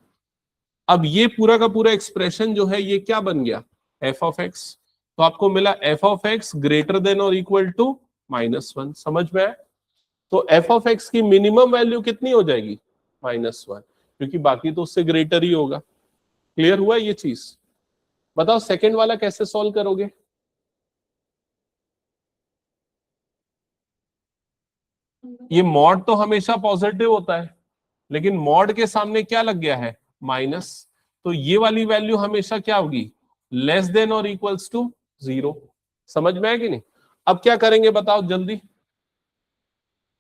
अब ये पूरा का पूरा एक्सप्रेशन जो है, ये क्या बन गया, f(x). तो आपको मिला f(x) ग्रेटर देन और इक्वल टू -1, समझ में आया? तो f(x) की मिनिमम वैल्यू कितनी हो जाएगी, -1, क्योंकि बाकी तो उससे ग्रेटर ही होगा। क्लियर हुआ ये चीज? बताओ सेकंड वाला कैसे सॉल्व करोगे? ये मॉड तो हमेशा पॉजिटिव होता है, लेकिन मॉड के सामने क्या लग गया है, माइनस। तो ये वाली वैल्यू हमेशा क्या होगी, लेस देन और इक्वल्स टू 0। समझ में आया कि नहीं? अब क्या करेंगे बताओ जल्दी,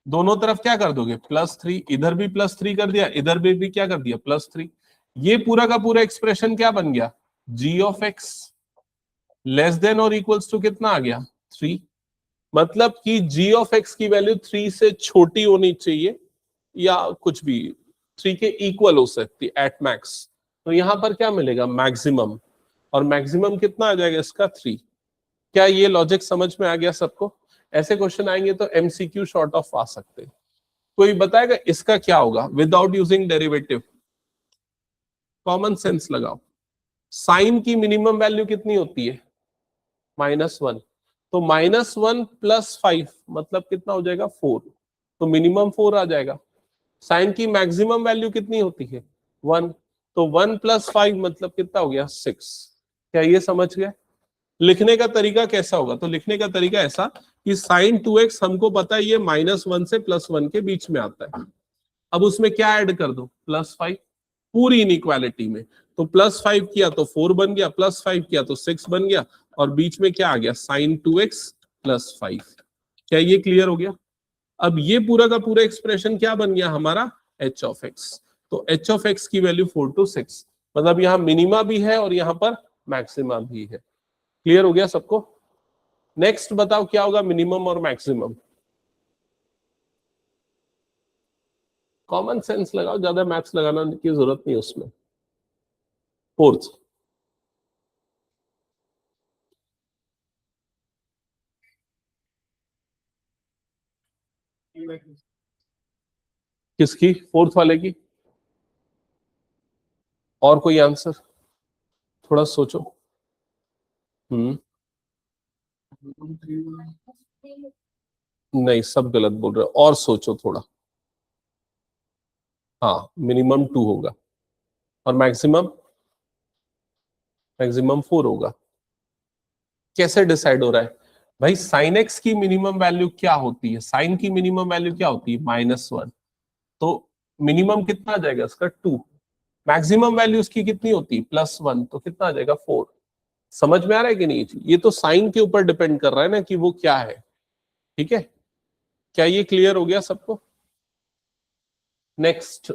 दोनों तरफ क्या कर दोगे, +3, इधर भी +3 कर दिया, इधर भी क्या कर दिया, +3। ये पूरा का पूरा एक्सप्रेशन क्या बन गया, g(x) लेस देन और इक्वल्स टू कितना आ गया, 3। मतलब कि g(x) की वैल्यू 3 से छोटी होनी चाहिए, या कुछ भी 3 के इक्वल हो सकती एट मैक्स। तो यहां पर क्या मिलेगा, मैक्सिमम, और मैक्सिमम कितना आ जाएगा इसका, 3। क्या ये लॉजिक समझ में आ गया सबको? ऐसे क्वेश्चन आएंगे तो MCQ शॉर्ट ऑफ आ सकते हैं। कोई बताएगा इसका क्या होगा without using derivative? Common sense लगाओ। साइन की मिनिमम वैल्यू कितनी होती है, -1। तो -1 + 5 मतलब कितना हो जाएगा, 4। तो मिनिमम 4 आ जाएगा। साइन की मैक्सिमम वैल्यू कितनी होती है, 1। तो 1 + 5 मतलब कितना हो गया, 6। क्या ये समझ गए? लिखने का तरीका कैसा होगा, तो लिखने का तरीका ऐसा कि sin 2x हमको पता है ये -1 से +1 के बीच में आता है। अब उसमें क्या ऐड कर दो, +5, पूरी इनइक्वालिटी में। तो +5 किया तो 4 बन गया, +5 किया तो 6 बन गया, और बीच में क्या आ गया, sin 2x + 5। क्या ये क्लियर हो गया? अब ये पूरा का पूरा एक्सप्रेशन क्या बन गया हमारा, एच ऑफ एक्स। तो एच ऑफ एक्स की वैल्यू 4 to 6, मतलब यहाँ मिनिमा भी है और यहाँ पर मैक्सिमा भी है। क्लियर हो गया सबको? नेक्स्ट बताओ क्या होगा मिनिमम और मैक्सिमम। कॉमन सेंस लगाओ, ज्यादा मैथ्स लगाना की जरूरत नहीं उसमें। फोर्थ, किसकी? फोर्थ वाले की? और कोई आंसर? थोड़ा सोचो। हम्म, नहीं सब गलत बोल रहे हो, और सोचो थोड़ा। हाँ, मिनिमम 2 होगा और मैक्सिमम, मैक्सिमम 4 होगा। कैसे डिसाइड हो रहा है भाई? साइन एक्स की मिनिमम वैल्यू क्या होती है? साइन की मिनिमम वैल्यू क्या होती है? -1। तो मिनिमम कितना आ जाएगा इसका? 2। मैक्सिमम वैल्यू उसकी कितनी होती है? +1, तो कितना आ जाएगा? 4। समझ में आ रहा है कि नहीं? ये तो साइन के ऊपर डिपेंड कर रहा है ना कि वो क्या है। ठीक है, क्या ये क्लियर हो गया सबको? नेक्स्ट,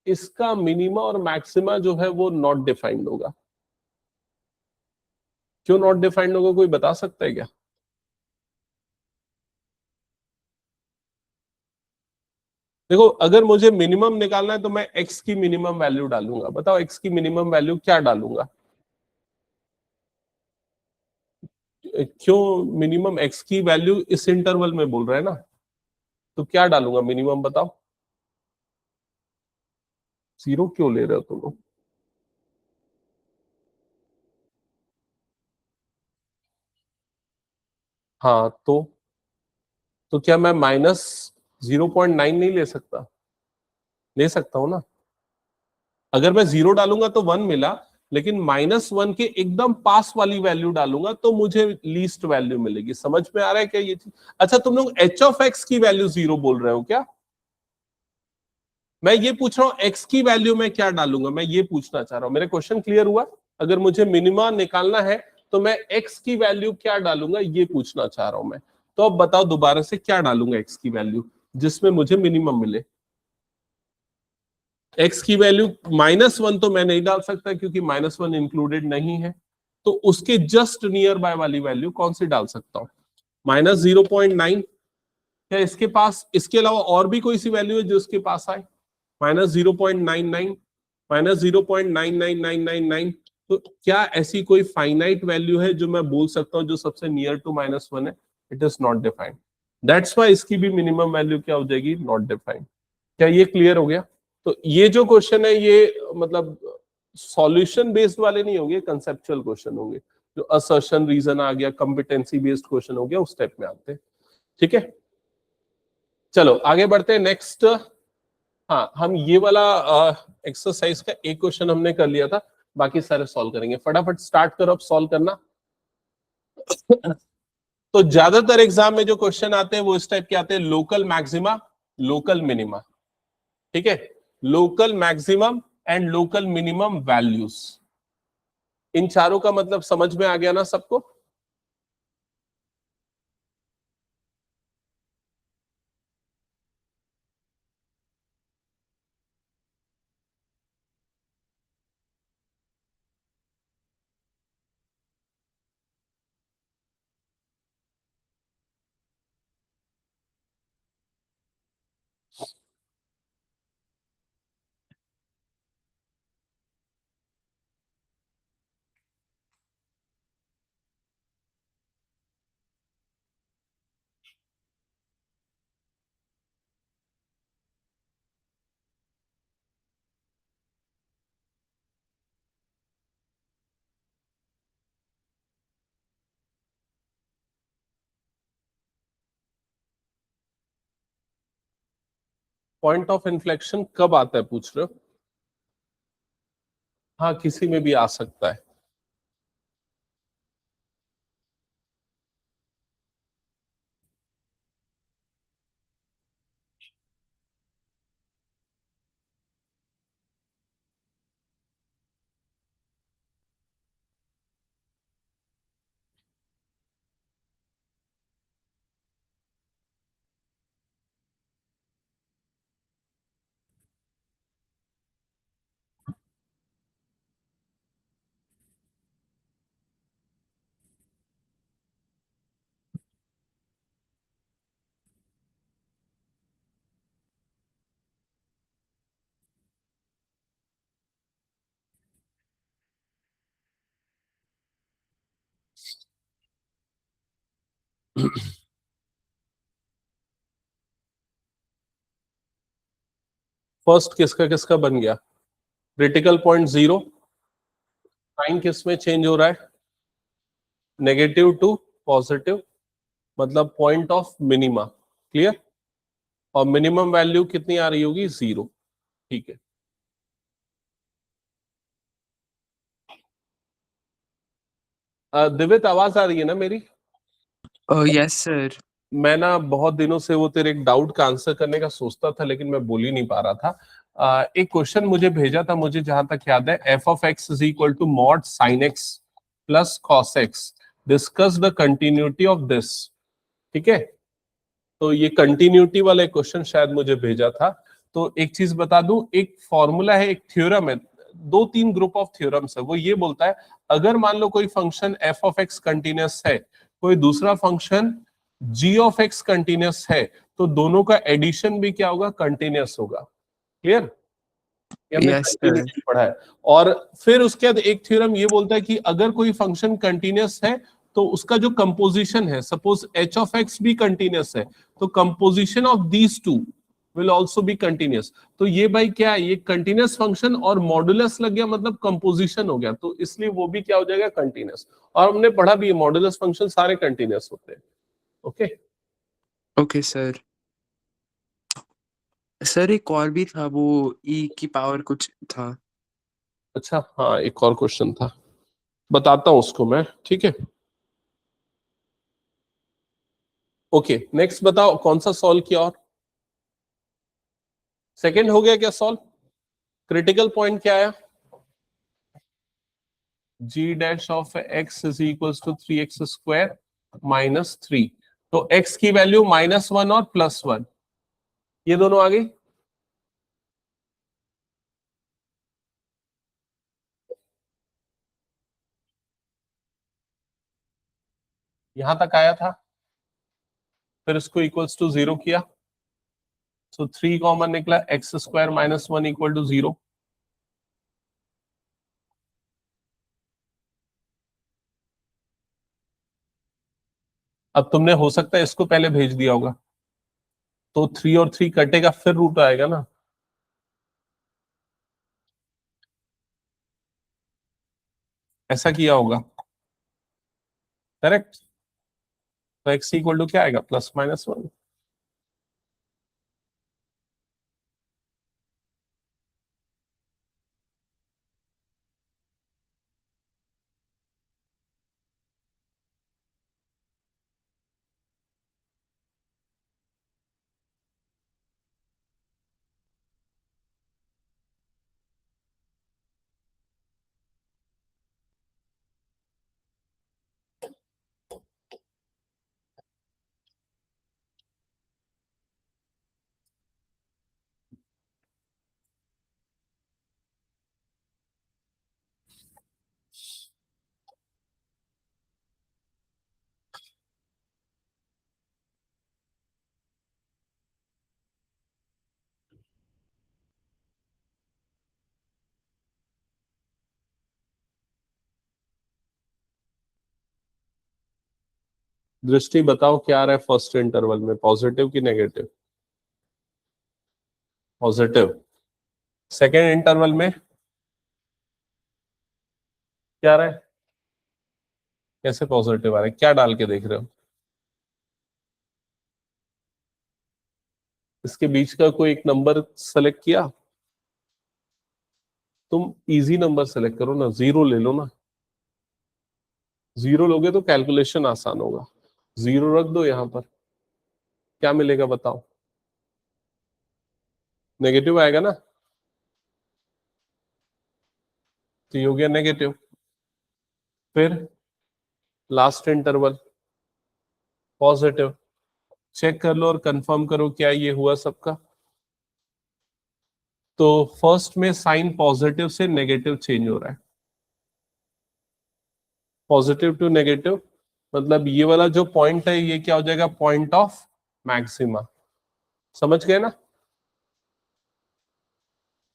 इसका मिनिमा और मैक्सिमा जो है वो नॉट डिफाइंड होगा। क्यों नॉट डिफाइंड होगा, कोई बता सकता है क्या? देखो, अगर मुझे मिनिमम निकालना है तो मैं एक्स की मिनिमम वैल्यू डालूंगा। बताओ एक्स की मिनिमम वैल्यू क्या डालूंगा? क्यों मिनिमम? एक्स की वैल्यू इस इंटरवल में बोल रहे हैं ना, तो क्या डालूंगा मिनिमम बताओ? 0 क्यों ले रहे हो तुम लोग? हाँ, तो क्या मैं -0.9 नहीं ले सकता? ले सकता हूं ना। अगर मैं 0 डालूंगा तो 1 मिला, लेकिन -1 के एकदम पास वाली वैल्यू डालूंगा तो मुझे लीस्ट वैल्यू मिलेगी। समझ में आ रहा है क्या ये चीज? अच्छा, तुम लोग एच ऑफ एक्स की वैल्यू 0 बोल रहे हो क्या? मैं ये पूछ रहा हूँ एक्स की वैल्यू में क्या डालूंगा, मैं ये पूछना चाह रहा हूँ। मेरा क्वेश्चन क्लियर हुआ? अगर मुझे मिनिमा निकालना है तो मैं एक्स की वैल्यू क्या डालूंगा, ये पूछना चाह रहा हूं मैं। तो अब बताओ दोबारा से क्या डालूंगा एक्स की वैल्यू जिसमें मुझे मिनिमम मिले। एक्स की वैल्यू -1 तो मैं नहीं डाल सकता क्योंकि -1 इंक्लूडेड नहीं है। तो उसके जस्ट नियर बाय वाली वैल्यू कौन सी डाल सकता हूं? -0.9। क्या इसके पास इसके अलावा और भी कोई सी वैल्यू है जो इसके पास आए? -0.99, -0.99999। तो क्या ऐसी कोई फाइनाइट वैल्यू है जो मैं बोल सकता हूं जो सबसे नियर टू -1 है? It is not defined. That's why इसकी भी मिनिमम वैल्यू क्या हो जाएगी? Not defined. क्या ये क्लियर हो गया? तो ये जो क्वेश्चन है ये मतलब सॉल्यूशन बेस्ड वाले नहीं होंगे, कंसेप्चुअल क्वेश्चन होंगे। जो असर्शन रीजन आ गया, कॉम्पिटेंसी बेस्ड क्वेश्चन हो गया, उस टाइप में आते हैं। ठीक है, चलो आगे बढ़ते हैं नेक्स्ट। हाँ, हम ये वाला एक्सरसाइज का एक क्वेश्चन हमने कर लिया था, बाकी सारे सॉल्व करेंगे। फटाफट स्टार्ट करो अब सॉल्व करना। तो ज्यादातर एग्जाम में जो क्वेश्चन आते हैं वो इस टाइप के आते हैं, लोकल मैक्सिमा, लोकल मिनिमा। ठीक है, local maximum and local minimum values. इन चारों का मतलब समझ में आ गया ना सबको? पॉइंट ऑफ इन्फ्लेक्शन कब आता है पूछ रहे हो? हाँ, किसी में भी आ सकता है। फर्स्ट किसका किसका बन गया? क्रिटिकल पॉइंट 0, साइन किस में चेंज हो रहा है? नेगेटिव टू पॉजिटिव, मतलब पॉइंट ऑफ मिनिमा। क्लियर? और मिनिमम वैल्यू कितनी आ रही होगी? 0। ठीक है। दिव्यत, आवाज आ रही है ना मेरी? Yes sir. मैं ना बहुत दिनों से वो तेरे एक डाउट का आंसर करने का सोचता था, लेकिन मैं बोल ही नहीं पा रहा था। एक क्वेश्चन मुझे भेजा था, मुझे जहां तक याद है, F of X is equal to mod sine X plus cos X, discuss the continuity of this. ठीक है, तो ये कंटिन्यूटी वाला क्वेश्चन शायद मुझे भेजा था। तो एक चीज बता दूं, एक फॉर्मूला है, एक थ्योरम है, 2-3 ग्रुप ऑफ थ्योरम्स है। वो ये बोलता है, अगर मान लो कोई function F of X continuous है, कोई दूसरा function G of X continuous है, तो दोनों का एडिशन भी क्या होगा? कंटिन्यूअस होगा। क्लियर? ये हमने यस सर। कंटिन्यूटी पढ़ा है। और फिर उसके बाद एक थ्योरम ये बोलता है कि अगर कोई फंक्शन कंटिन्यूअस है, तो उसका जो कंपोजिशन है, सपोज एच ऑफ एक्स भी कंटिन्यूअस है, तो composition of these two will also be continuous. तो ये भाई क्या है? ये कंटिन्यूअस फंक्शन और मॉडुलस लग गया, मतलब कंपोजिशन हो गया, तो इसलिए वो भी क्या हो जाएगा? कंटिन्यूअस। और हमने पढ़ा भी है, मॉडुलस फंक्शन सारे कंटिन्यूअस होते हैं। ओके? Okay sir. सर एक और भी था, वो ई की पावर कुछ था। अच्छा, हाँ, एक और क्वेश्चन था, बताता हूं उसको मैं। ठीक है, ओके। नेक्स्ट बताओ, कौन सा सॉल्व किया? और सेकंड हो गया क्या सॉल्व? क्रिटिकल पॉइंट क्या आया? G dash of X is equal to 3x² minus 3। तो x की वैल्यू -1 और +1, ये दोनों आ गई। यहां तक आया था, फिर इसको इक्वल्स टू 0 किया, तो 3 कॉमन निकला, x² -1 इक्वल टू 0। अब तुमने हो सकता है इसको पहले भेज दिया होगा, तो 3 और 3 कटेगा, फिर रूट आएगा ना। ऐसा किया होगा, करेक्ट? तो x इक्वल टू क्या आएगा? +-1। दृष्टि बताओ क्या आ रहा है फर्स्ट इंटरवल में, पॉजिटिव की नेगेटिव? पॉजिटिव। सेकेंड इंटरवल में क्या आ रहा है? कैसे पॉजिटिव आ रहा है? क्या डाल के देख रहे हो? इसके बीच का कोई एक नंबर सेलेक्ट किया? तुम इजी नंबर सेलेक्ट करो ना, 0 ले लो ना। 0 लोगे तो कैलकुलेशन आसान होगा। 0 रख दो यहां पर, क्या मिलेगा बताओ? नेगेटिव आएगा ना, तो ये हो गया नेगेटिव। फिर लास्ट इंटरवल पॉजिटिव। चेक कर लो और कंफर्म करो क्या ये हुआ सबका। तो फर्स्ट में साइन पॉजिटिव से नेगेटिव चेंज हो रहा है, पॉजिटिव टू नेगेटिव, मतलब ये वाला जो पॉइंट है ये क्या हो जाएगा? Point of maxima. समझ गए ना?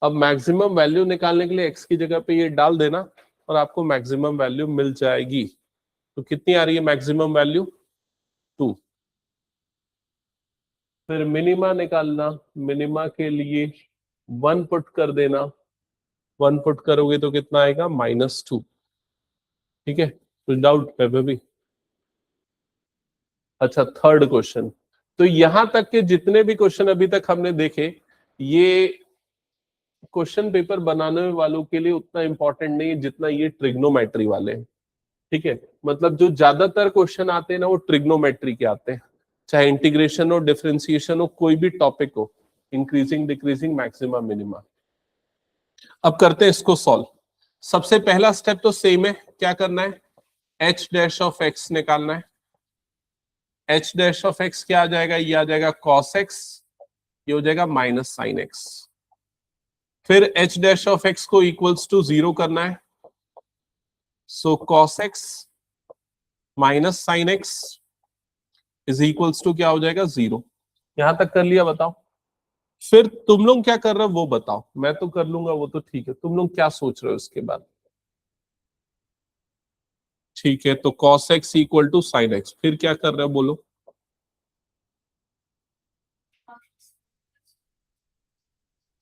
अब मैक्सिमम वैल्यू निकालने के लिए एक्स की जगह पे ये डाल देना और आपको मैक्सिमम वैल्यू मिल जाएगी। तो कितनी आ रही है मैक्सिमम वैल्यू? 2। फिर मिनिमा निकालना, मिनिमा के लिए 1 पुट कर देना, 1 पुट करोगे तो कितना आएगा -2। ठीक है, कुछ डाउट है भी? अच्छा, थर्ड क्वेश्चन। तो यहां तक के जितने भी क्वेश्चन अभी तक हमने देखे, ये क्वेश्चन पेपर बनाने वालों के लिए उतना इंपॉर्टेंट नहीं है जितना ये ट्रिग्नोमेट्री वाले हैं। ठीक है, मतलब जो ज्यादातर क्वेश्चन आते हैं ना वो ट्रिग्नोमेट्री के आते हैं, चाहे इंटीग्रेशन हो, डिफरेंशिएशन हो, कोई भी टॉपिक हो, इंक्रीजिंग डिक्रीजिंग मैक्सिमा मिनिमा। अब करते हैं इसको सॉल्व। सबसे पहला स्टेप तो सेम है, क्या करना है, एच डैश ऑफ एक्स निकालना है। एच डैश ऑफ एक्स क्या आ जाएगा, ये आ जाएगा कॉस एक्स, ये हो जाएगा माइनस साइन एक्स। फिर एच डैश ऑफ एक्स को इक्वल्स टू 0 करना है, so cos X minus sine X is equals to क्या हो जाएगा 0। यहां तक कर लिया, बताओ। फिर तुम लोग क्या कर रहे हो वो बताओ, मैं तो कर लूंगा वो तो ठीक है, तुम लोग क्या सोच रहे हो इसके बाद? ठीक है, तो cos x equal to sine X, फिर क्या कर रहे हो बोलो?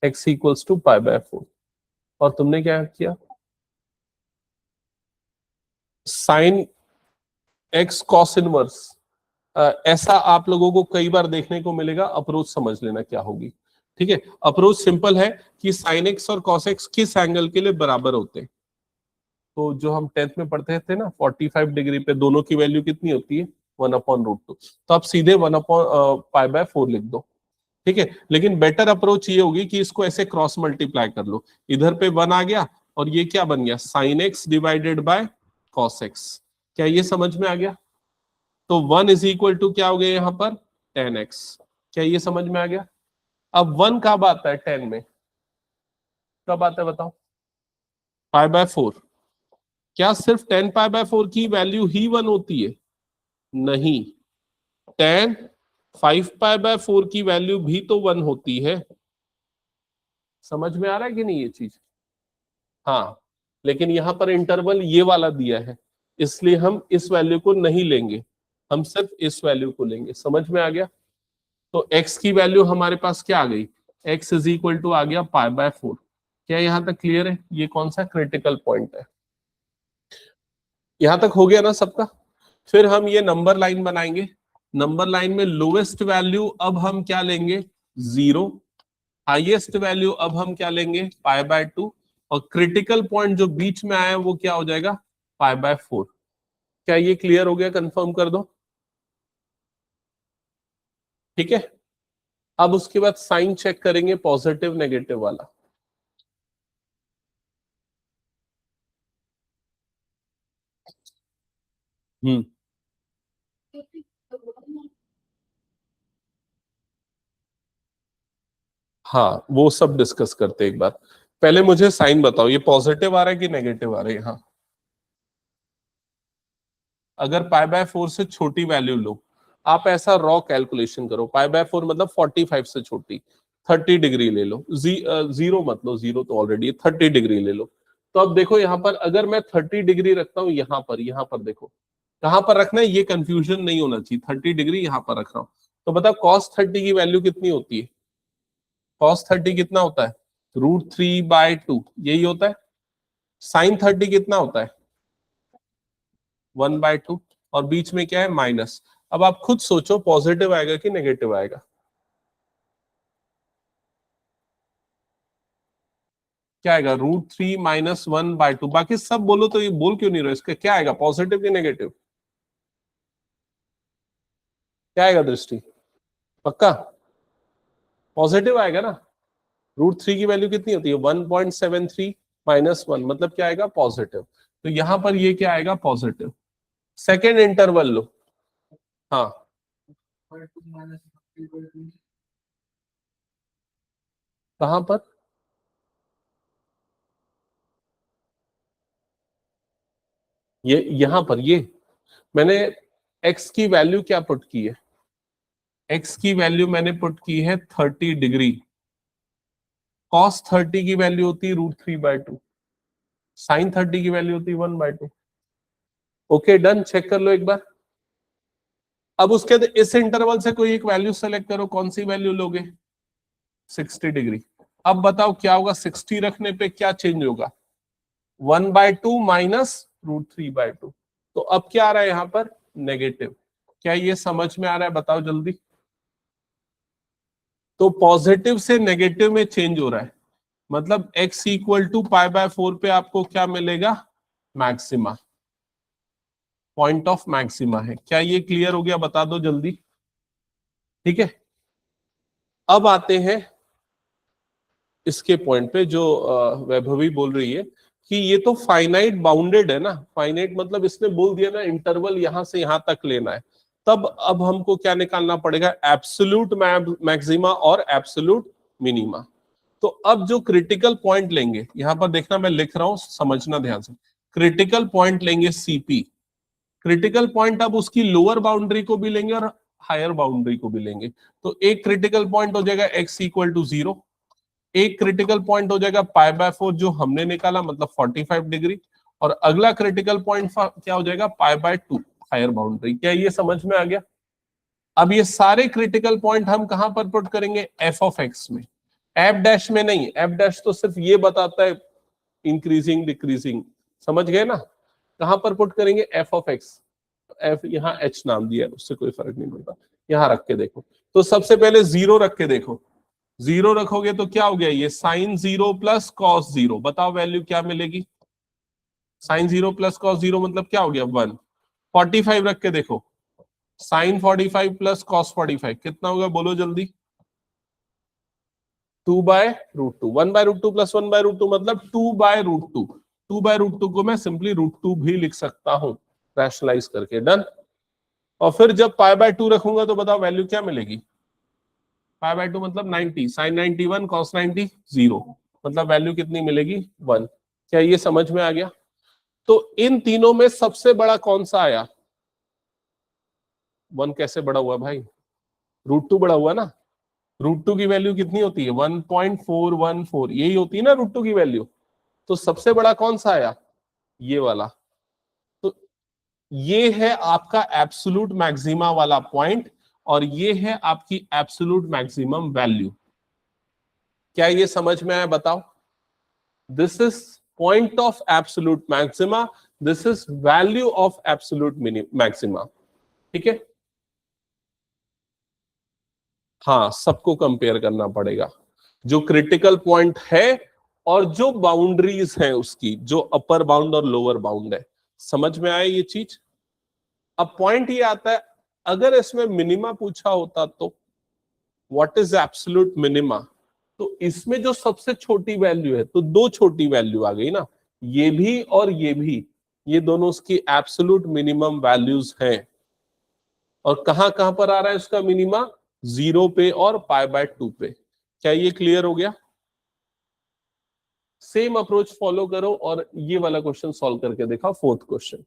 x इक्वल्स टू π/4, और तुमने क्या किया, साइन x cos इनवर्स। ऐसा आप लोगों को कई बार देखने को मिलेगा, अप्रोच समझ लेना क्या होगी। ठीक है, अप्रोच सिंपल है कि साइन एक्स और cos एक्स किस एंगल के लिए बराबर होते हैं। तो जो हम 10th में पढ़ते थे ना, 45 डिग्री पे दोनों की वैल्यू कितनी होती है, 1/√2। तो आप सीधे 1/π/4 लिख दो। ठीक है, लेकिन बेटर अप्रोच ये होगी कि इसको ऐसे क्रॉस मल्टीप्लाई कर लो, इधर पे 1 आ गया और ये क्या बन गया, sine x divided by cos x. क्या ये समझ में आ गया? तो 1 इज इक्वल टू क्या हो गया यहाँ पर 10x। क्या ये समझ में आ गया? अब 1 कब आता है 10 में, कब आता है बताओ? π/4। क्या सिर्फ 10 π/4 की वैल्यू ही 1 होती है? नहीं, 10 5 π/4 की वैल्यू भी तो 1 होती है। समझ में आ रहा है कि नहीं ये चीज? हाँ, लेकिन यहां पर इंटरवल ये वाला दिया है, इसलिए हम इस वैल्यू को नहीं लेंगे, हम सिर्फ इस वैल्यू को लेंगे। समझ में आ गया? तो x की वैल्यू हमारे पास क्या आ गई, x इज इक्वल टू आ गया π/4। क्या यहां तक क्लियर है? ये कौन सा क्रिटिकल पॉइंट है? यहां तक हो गया ना सबका? फिर हम ये नंबर लाइन बनाएंगे, नंबर लाइन में लोवेस्ट वैल्यू अब हम क्या लेंगे, 0। हाईएस्ट वैल्यू अब हम क्या लेंगे, π/2, और क्रिटिकल पॉइंट जो बीच में आया वो क्या हो जाएगा, π/4। क्या ये क्लियर हो गया? कंफर्म कर दो। ठीक है, अब उसके बाद साइन चेक करेंगे, पॉजिटिव नेगेटिव वाला। हम्म, हाँ वो सब डिस्कस करते हैं एक बार। पहले मुझे साइन बताओ, ये पॉजिटिव आ रहा है कि नेगेटिव आ रहा है? हाँ, अगर π/4 से छोटी वैल्यू लो, आप ऐसा रॉ कैलकुलेशन करो, π/4 मतलब 45 से छोटी, 30 डिग्री ले लो, 0 मत लो, 0 तो ऑलरेडी 30 डिग्री ले लो। तो अब देखो यहाँ पर अगर मैं 30 डिग्री रखता हूँ, यहाँ पर देखो कहां पर रखना है, ये कंफ्यूजन नहीं होना चाहिए। 30 डिग्री यहाँ पर रख रहा हूँ, तो बताओ cos 30 की वैल्यू कितनी होती है? cos 30 कितना होता है, √3/2, यही होता है। sin 30 कितना होता है, 1/2, और बीच में क्या है, माइनस। अब आप खुद सोचो पॉजिटिव आएगा कि नेगेटिव आएगा? क्या आएगा, √3 - 1/2। बाकी सब बोलो, तो ये बोल क्यों नहीं रहे, इसका क्या आएगा, पॉजिटिव कि नेगेटिव? क्या आएगा दृष्टि, पक्का पॉजिटिव आएगा ना? √3 की वैल्यू कितनी होती है, 1.73 - 1, मतलब क्या आएगा, पॉजिटिव। तो यहां पर ये क्या आएगा, पॉजिटिव। सेकेंड इंटरवल लो, हाँ कहां पर, ये यहां पर, ये मैंने x की वैल्यू क्या पुट की है, x की वैल्यू मैंने पुट की है 30 डिग्री। cos 30 की वैल्यू होती है √3/2, sin 30 की वैल्यू होती है 1/2। ओके डन, चेक कर लो एक बार। अब उसके बाद इस इंटरवल से कोई एक वैल्यू सेलेक्ट करो, कौन सी वैल्यू लोगे? 60 डिग्री। अब बताओ क्या होगा, 60 रखने पे क्या चेंज होगा? 1/2 माइनस √3/2। तो अब क्या आ रहा है यहां पर? नेगेटिव। क्या ये समझ में आ रहा है? बताओ जल्दी। तो पॉजिटिव से नेगेटिव में चेंज हो रहा है, मतलब x इक्वल टू π/4 पे आपको क्या मिलेगा? मैक्सिमा, पॉइंट ऑफ मैक्सिमा है। क्या ये क्लियर हो गया? बता दो जल्दी। ठीक है, अब आते हैं इसके पॉइंट पे जो वैभवी बोल रही है कि ये तो फाइनाइट बाउंडेड है ना। फाइनाइट मतलब इसने बोल दिया ना इंटरवल यहां से यहां तक लेना है। तब अब हमको क्या निकालना पड़ेगा? एब्सोल्यूट मैक्सिमा और एब्सोल्यूट मिनिमा। तो अब जो क्रिटिकल पॉइंट लेंगे, यहां पर देखना मैं लिख रहा हूं, समझना ध्यान से। क्रिटिकल पॉइंट लेंगे सीपी। क्रिटिकल पॉइंट अब उसकी लोअर बाउंड्री को भी लेंगे और हायर बाउंड्री को भी लेंगे। तो एक क्रिटिकल पॉइंट हो जाएगा x इक्वल टू 0, एक क्रिटिकल पॉइंट हो जाएगा π/4 जो हमने निकाला, मतलब 45 डिग्री, और अगला क्रिटिकल पॉइंट क्या हो जाएगा? π/2 हायर बाउंड्री। क्या ये समझ में आ गया? अब ये सारे क्रिटिकल पॉइंट हम कहां पर पुट करेंगे? एफ ऑफ एक्स में, एफ डैश में नहीं। एफ डैश तो सिर्फ ये बताता है इंक्रीजिंग डिक्रीजिंग, समझ गए ना? कहां पर पुट करेंगे? F of x. एफ यहाँ एच नाम दिया है, उससे कोई फर्क नहीं पड़ता, यहां रख के देखो। तो सबसे पहले 0 रख के देखो। 0 रखोगे तो क्या हो गया? ये साइन 0 प्लस कॉस 0। बताओ वैल्यू क्या मिलेगी? साइन 0 प्लस कॉस 0 मतलब क्या हो गया? 1। 45 रख के देखो, साइन 45 प्लस कॉस 45 कितना होगा? बोलो जल्दी। 2/√2। 1/√2 प्लस 1/√2 मतलब 2/√2। 2/√2 को मैं सिंपली √2 भी लिख सकता हूं रैशनलाइज करके। डन। और फिर जब π/2 रखूंगा तो बताओ वैल्यू क्या मिलेगी? π/2 मतलब 90, साइन 91 कॉस 90 0, मतलब वैल्यू कितनी मिलेगी? 1। क्या ये समझ में आ गया? तो इन तीनों में सबसे बड़ा कौन सा आया? 1 कैसे बड़ा हुआ भाई? √2 बड़ा हुआ ना। √2 की वैल्यू कितनी होती है? 1.414, यही होती है ना √2 की वैल्यू। तो सबसे बड़ा कौन सा आया? ये वाला। तो ये है आपका एब्सोल्यूट मैक्सिमा वाला पॉइंट, और ये है आपकी एब्सोल्यूट मैक्सिमम वैल्यू। क्या ये समझ में आया? बताओ। This is point of absolute maxima, this is value of absolute maxima. ठीक है, हाँ, सबको कंपेयर करना पड़ेगा, जो क्रिटिकल पॉइंट है और जो बाउंड्रीज हैं उसकी, जो अपर बाउंड और लोअर बाउंड है। समझ में आया ये चीज? अब पॉइंट ये आता है, अगर इसमें मिनिमा पूछा होता तो व्हाट इज एब्सोल्यूट मिनिमा, तो इसमें जो सबसे छोटी वैल्यू है, तो दो छोटी वैल्यू आ गई ना, ये भी और ये भी, ये दोनों उसकी एब्सोल्यूट मिनिमम वैल्यूज हैं। और कहां कहां पर आ रहा है उसका मिनिमा? 0 पे और π/2 पे। क्या ये क्लियर हो गया? सेम अप्रोच फॉलो करो और ये वाला क्वेश्चन सॉल्व करके देखा, 4th क्वेश्चन।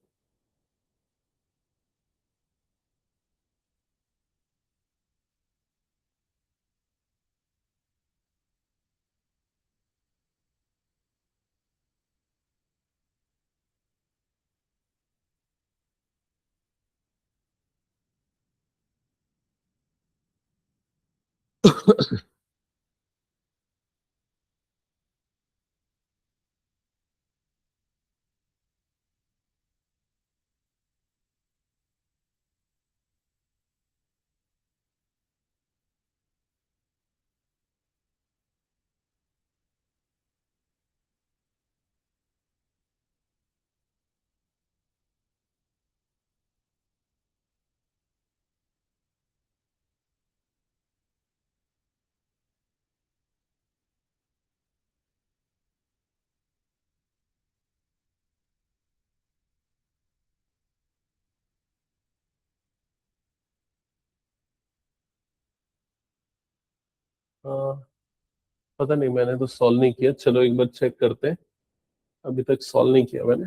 पता नहीं, मैंने तो सॉल्व नहीं किया, चलो एक बार चेक करते हैं। अभी तक सॉल्व नहीं किया मैंने।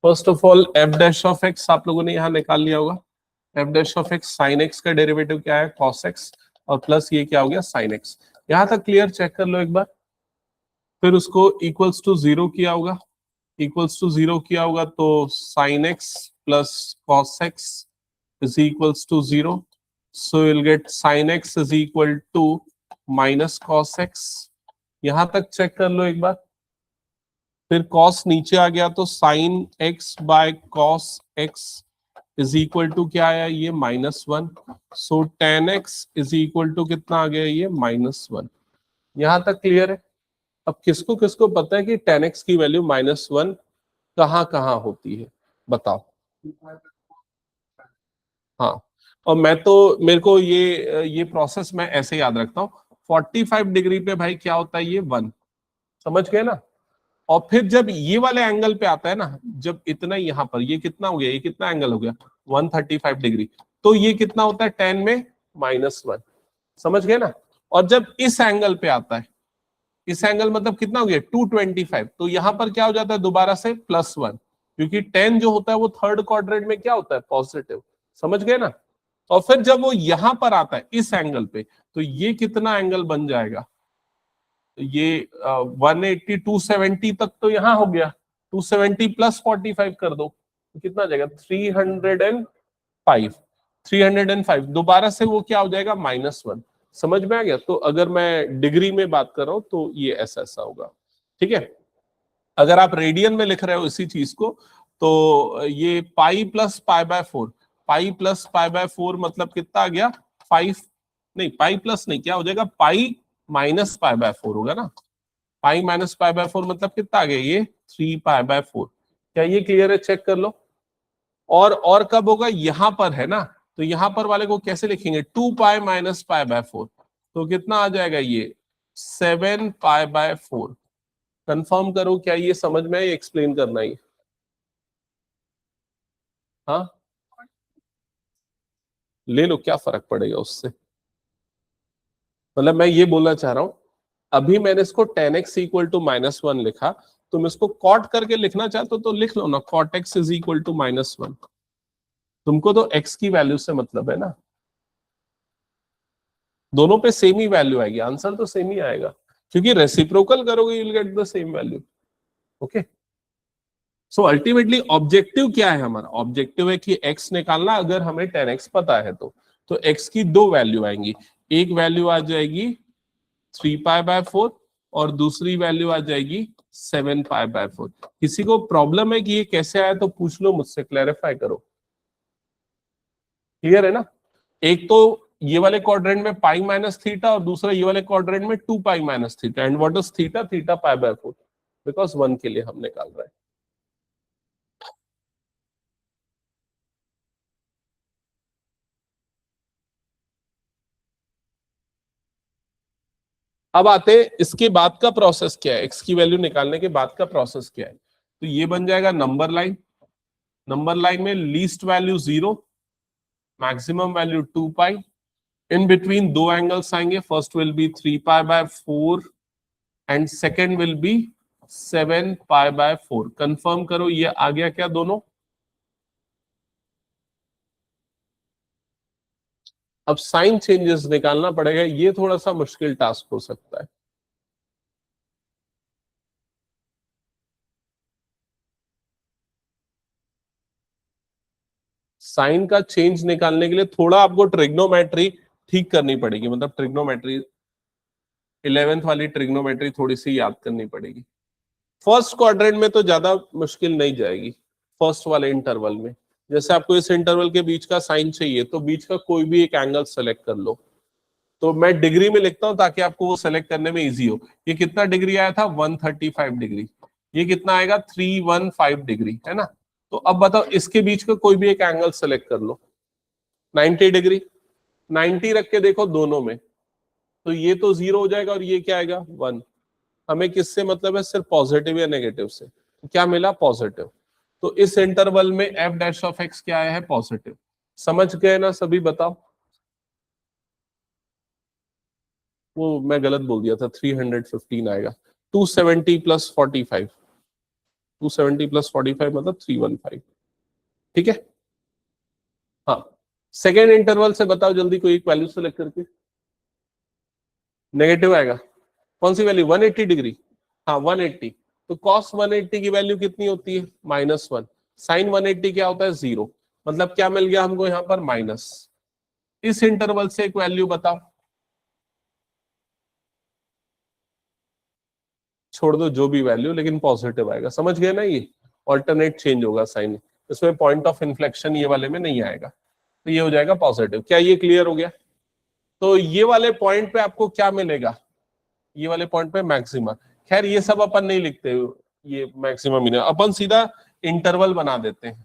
First of all F dash of x आप लोगों ने यहाँ निकाल लिया होगा। F dash of x, sine x का डेरिवेटिव क्या है? कॉस एक्स, और प्लस ये क्या हो गया? Sine x. यहां तक क्लियर? चेक कर लो एक बार। फिर उसको इक्वल्स टू 0 किया होगा, इक्वल्स टू 0 किया होगा तो sign X plus cos x is equals to 0. So you'll get sin x is equal to minus cos x. यहां तक चेक कर लो एक बार. फिर cos नीचे आ गया तो sin x by cos x is equal to क्या आया ये -1. So tan x is equal to कितना आ गया ये -1. यहां तक क्लियर है. अब किसको किसको पता है कि tan x की वैल्यू -1 कहाँ कहाँ होती है बताओ. हाँ, और मैं तो मेरे को ये प्रोसेस मैं ऐसे याद रखता हूँ. 45 डिग्री पे भाई क्या होता है ये 1. समझ गए ना. और फिर जब ये वाले एंगल पे आता है ना, जब इतना यहाँ पर ये कितना हो गया, ये कितना एंगल हो गया 135 डिग्री, तो ये कितना होता है tan में -1. समझ गए ना. और जब इस एंगल पे आता है, इस एंगल मतलब कितना हो गया 225, तो यहां पर क्या हो जाता है दोबारा से +1, क्योंकि tan जो होता है वो थर्ड क्वाड्रेंट में क्या होता है पॉजिटिव. समझ गए ना. और फिर जब वो यहां पर आता है इस एंगल पे, तो ये कितना एंगल बन जाएगा, ये 180 270 तक तो यहां हो गया. 270 + 45 कर दो तो कितना आ जाएगा 305. दोबारा से वो क्या हो जाएगा -1. समझ में आ गया. तो अगर मैं डिग्री में बात कर रहा हूं तो ये ऐसा ऐसा होगा. ठीक है. अगर आप रेडियन में लिख रहे हो इसी चीज को, तो ये पाई + π/4, पाई + π/4 मतलब कितना आ गया 5. नहीं पाई प्लस नहीं, क्या हो जाएगा पाई - π/4 होगा ना. पाई - π/4 मतलब कितना आ गया ये 3π/4. क्या ये क्लियर है? चेक कर लो. और कब होगा यहां पर है ना, तो यहां पर वाले को कैसे लिखेंगे 2π - π/4, तो कितना आ जाएगा ये 7π/4. कंफर्म करो क्या ये समझ में है, एक्सप्लेन करना ही. हाँ ले लो, क्या फर्क पड़ेगा उससे. मतलब मैं ये बोलना चाह रहा हूं, अभी मैंने इसको tan x इक्वल टू -1 लिखा, तुम इसको कॉट करके लिखना चाहते हो तो लिख लो ना, cot x is equal to -1. तुमको तो x की वैल्यू से मतलब है ना. दोनों पे सेम ही वैल्यू आएगी, आंसर तो सेम ही आएगा, क्योंकि रेसिप्रोकल करोगे you will get the same value. Okay. So ultimately objective क्या है हमारा? ऑब्जेक्टिव है कि x निकालना, अगर हमें tan x पता है तो x की दो वैल्यू आएंगी. एक वैल्यू आ जाएगी 3π/4 और दूसरी वैल्यू आ जाएगी 7π/4. किसी को प्रॉब्लम है कि ये कैसे आया तो पूछ लो मुझसे, क्लैरिफाई करो. क्लियर है ना. एक तो ये वाले क्वाड्रेंट में पाई - थीटा और दूसरा ये वाले क्वाड्रेंट में 2π - theta. And what is theta? Theta π/4, because 1 के लिए हम निकाल रहे हैं. अब आते हैं इसके बाद का प्रोसेस क्या है, एक्स की वैल्यू निकालने के बाद का प्रोसेस क्या है. तो ये बन जाएगा नंबर लाइन. नंबर लाइन में least value 0, maximum value 2π. In between दो एंगल्स आएंगे, first will be 3π/4 and second will be 7π/4. Confirm करो ये आ गया क्या दोनों. अब साइन चेंजेस निकालना पड़ेगा, ये थोड़ा सा मुश्किल टास्क हो सकता है. साइन का चेंज निकालने के लिए थोड़ा आपको ट्रिग्नोमेट्री ठीक करनी पड़ेगी, मतलब ट्रिग्नोमेट्री 11th वाली ट्रिग्नोमेट्री थोड़ी सी याद करनी पड़ेगी. फर्स्ट क्वाड्रेंट में तो ज्यादा मुश्किल नहीं जाएगी. फर्स्ट वाले इंटरवल में, जैसे आपको इस इंटरवल के बीच का साइन चाहिए तो बीच का कोई भी एक एंगल सेलेक्ट कर लो. तो मैं डिग्री में लिखता हूं ताकि आपको वो सेलेक्ट करने में इजी हो. ये कितना डिग्री आया था 135 डिग्री. ये कितना आएगा 315 डिग्री, है ना. तो अब बताओ इसके बीच का कोई भी एक एंगल सेलेक्ट कर लो. 90 डिग्री. 90 रख के देखो दोनों में, तो ये तो 0 हो जाएगा और ये क्या आएगा 1. हमें किससे मतलब है? सिर्फ पॉजिटिव या नेगेटिव से. तो क्या मिला? पॉजिटिव. तो इस इंटरवल में f' क्या आया है? पॉजिटिव. समझ गए ना सभी? बताओ. वो मैं गलत बोल दिया था, 315 आएगा. 270 + 45, 270 + 45 मतलब 315. ठीक है. हाँ, सेकेंड इंटरवल से बताओ जल्दी, कोई एक वैल्यू सेलेक्ट करके. नेगेटिव आएगा. कौन सी वैल्यू? 180 डिग्री. हाँ 180. तो cos 180 की वैल्यू कितनी होती है? -1. साइन 180 क्या होता है? 0. मतलब क्या मिल गया हमको यहाँ पर माइनस। इस इंटरवल से एक वैल्यू बताओ, छोड़ दो जो भी वैल्यू, लेकिन पॉजिटिव आएगा, समझ गए ना? ये ऑल्टरनेट चेंज होगा साइन, इसमें पॉइंट ऑफ इन्फ्लेक्शन ये वाले में नहीं आएगा, तो ये हो जाएगा पॉजिटिव। क्या ये क्लियर हो गया? तो ये वाले पॉइंट पे आपको क्या मिलेगा? ये वाले पॉइंट पे मैक्सिमा। खैर ये सब अपन नहीं लिखते, ये मैक्सिमम मिनिमम अपन सीधा इंटरवल बना देते हैं,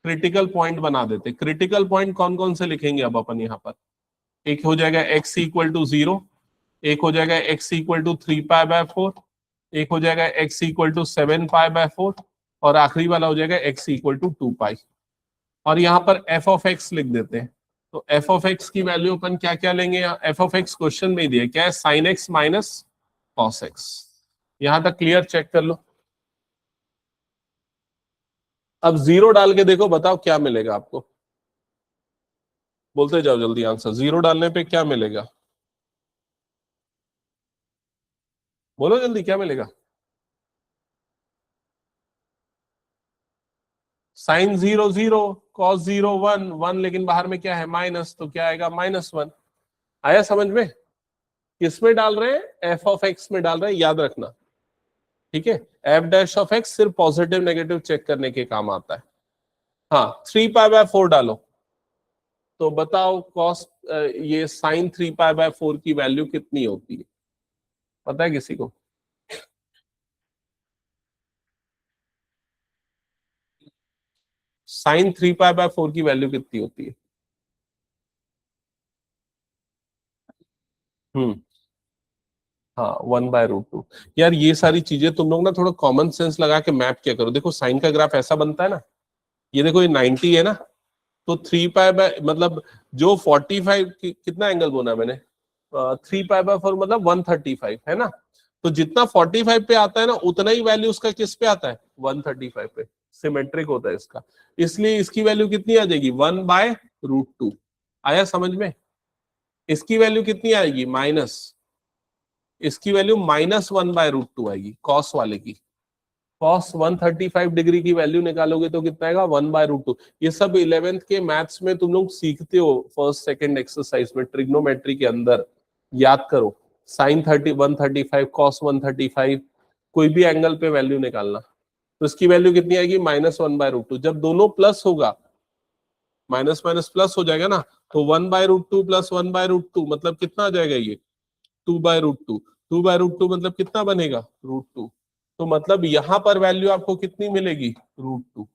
क्रिटिकल पॉइंट बना देते हैं। क्रिटिकल पॉइंट कौन कौन से लिखेंगे अब अपन यहाँ पर? एक हो जाएगा x इक्वल टू 0, एक हो जाएगा x इक्वल टू 3π/4, एक हो जाएगा x इक्वल टू 7π/4, और आखिरी वाला हो जाएगा x इक्वल टू 2π। और यहाँ पर f ऑफ x लिख देते हैं। तो f ऑफ x की वैल्यू अपन क्या क्या लेंगे? f ऑफ x क्वेश्चन में दिया क्या है? sin x minus cos x। यहां तक क्लियर? चेक कर लो। अब 0 डाल के देखो, बताओ क्या मिलेगा आपको? बोलते जाओ जल्दी आंसर। 0 डालने पे क्या मिलेगा? बोलो जल्दी, क्या मिलेगा? साइन 0 0, कॉस 0 1 1, लेकिन बाहर में क्या है? माइनस, तो क्या आएगा? -1। आया समझ में? किसमें डाल रहे हैं? एफ ऑफ एक्स में डाल रहे हैं, याद रखना, ठीक है? एफ डैश ऑफ एक्स सिर्फ पॉजिटिव नेगेटिव चेक करने के काम आता है। हाँ, 3π/4 डालो, तो बताओ कॉस ये साइन 3π/4 की वैल्यू कितनी होती है? पता है किसी को? साइन 3π/4 की वैल्यू कितनी होती है? हम्म, हाँ, 1/√2। यार ये सारी चीजें तुम लोग ना थोड़ा कॉमन सेंस लगा के मैप किया करो। देखो साइन का ग्राफ ऐसा बनता है ना, ये देखो ये 90 है ना, तो 3π/, मतलब जो 45 कितना एंगल बोला मैंने? 3π/4 मतलब 135 है ना। तो जितना 45 पे आता है ना, उतना ही वैल्यू उसका किस पे आता है? 135 पे। सिमेट्रिक होता है इसका, इसलिए इसकी वैल्यू कितनी आ जाएगी? 1/√2। आया समझ में? इसकी वैल्यू कितनी आएगी? माइनस, इसकी वैल्यू -1/√2 आएगी कॉस वाले की। कॉस 135 डिग्री की वैल्यू निकालोगे तो कितना आएगा? 1/√2। ये सब 11th के मैथ्स में तुम लोग सीखते हो, फर्स्ट सेकंड एक्सरसाइज में ट्रिग्नोमेट्री के अंदर। याद करो, साइन 135, कॉस 135, कोई भी एंगल पे वैल्यू निकालना, तो इसकी वैल्यू कितनी आएगी? -1/√2। जब दोनों प्लस होगा, माइनस माइनस प्लस हो जाएगा ना, तो 1/√2 प्लस 1/√2 मतलब कितना आ जाएगा? ये 2/√2। 2/√2 मतलब कितना बनेगा? √2। तो मतलब यहां पर वैल्यू आपको कितनी मिलेगी? √2।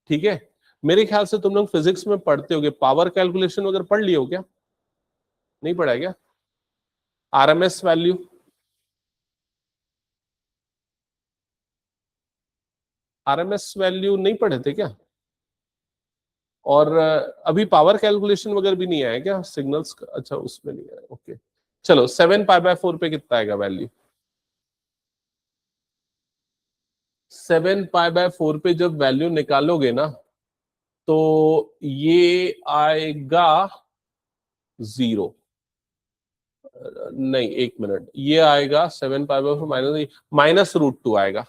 ठीक है? मेरे ख्याल से तुम लोग फिजिक्स में पढ़ते होगे, पावर कैलकुलेशन वगैरह पढ़ लिए हो क्या? नहीं पढ़ा है क्या? आरएमएस वैल्यू, आरएमएस वैल्यू नहीं पढ़े थे क्या? और अभी पावर कैलकुलेशन वगैरह भी नहीं आया क्या? सिग्नल्स अच्छा उसमें नहीं आया, ओके। चलो 7π/4 पे कितना आएगा वैल्यू? 7π/4 पे जब वैल्यू निकालोगे ना, तो ये आएगा 0। नहीं, 1 मिनट, ये आएगा 7π/4 -√2 आएगा।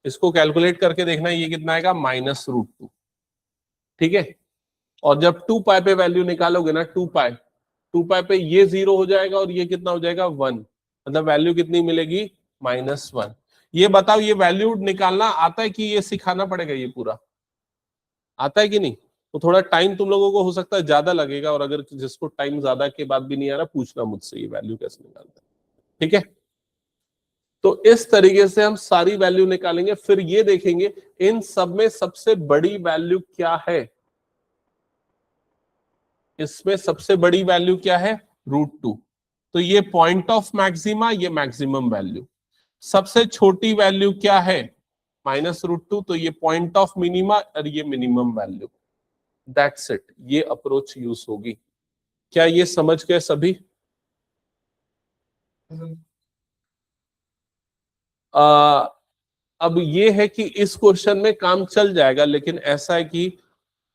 इसको कैलकुलेट करके देखना, ये कितना आएगा? -√2। ठीक है? और जब 2π पे वैल्यू निकालोगे ना, 2π पे ये 0 हो जाएगा और ये कितना हो जाएगा? 1। मतलब वैल्यू कितनी मिलेगी? -1। ये बताओ, ये वैल्यू निकालना आता है कि ये सिखाना पड़ेगा? ये पूरा आता है कि नहीं? तो थोड़ा टाइम तुम लोगों को हो सकता है ज्यादा लगेगा, और अगर जिसको टाइम ज्यादा के बाद भी नहीं आ रहा, पूछना मुझसे ये वैल्यू कैसे निकालते हैं। ठीक है? तो इस तरीके से हम सारी वैल्यू निकालेंगे, फिर ये देखेंगे इन सब में सबसे बड़ी वैल्यू क्या है। इसमें सबसे बड़ी वैल्यू क्या है? √2। तो ये पॉइंट ऑफ मैक्सिमा, ये मैक्सिमम वैल्यू। सबसे छोटी वैल्यू क्या है? -√2। तो ये पॉइंट ऑफ मिनिमा और ये मिनिमम वैल्यू। दैट्स इट, ये अप्रोच यूज होगी। क्या ये समझ गए सभी? आ, अब ये है कि इस क्वेश्चन में काम चल जाएगा, लेकिन ऐसा है कि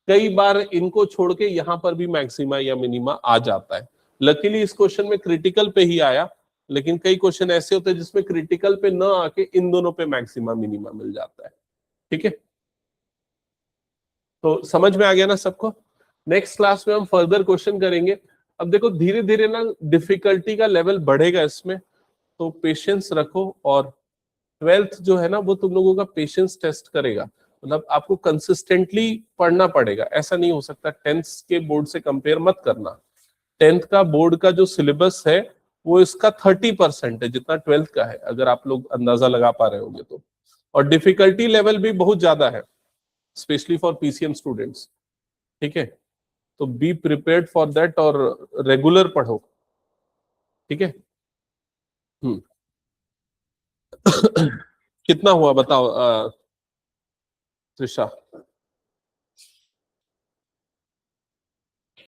कई बार इनको छोड़ के यहां पर भी मैक्सिमा या मिनिमा आ जाता है। लकीली इस क्वेश्चन में क्रिटिकल पे ही आया, लेकिन कई क्वेश्चन ऐसे होते हैं जिसमें क्रिटिकल पे ना आके इन दोनों पे मैक्सिमा मिनिमा मिल जाता है। ठीक है? तो समझ में आ गया ना सबको? नेक्स्ट क्लास में हम फर्दर क्वेश्चन करेंगे। अब देखो धीरे धीरे ना डिफिकल्टी का लेवल बढ़ेगा इसमें, तो पेशेंस रखो। और 12th जो है ना वो तुम लोगों का पेशेंस टेस्ट करेगा। मतलब आपको कंसिस्टेंटली पढ़ना पड़ेगा, ऐसा नहीं हो सकता 10th के बोर्ड से कंपेयर मत करना। 10th का बोर्ड का जो सिलेबस है वो इसका 30% है जितना 12th का है, अगर आप लोग अंदाजा लगा पा रहे होंगे तो। और डिफिकल्टी लेवल भी बहुत ज्यादा है, स्पेशली फॉर पीसीएम स्टूडेंट्स। ठीक है, तो बी प्रिपेयर्ड फॉर दैट और रेगुलर पढ़ो। ठीक है। कितना हुआ बताओ त्रिशा?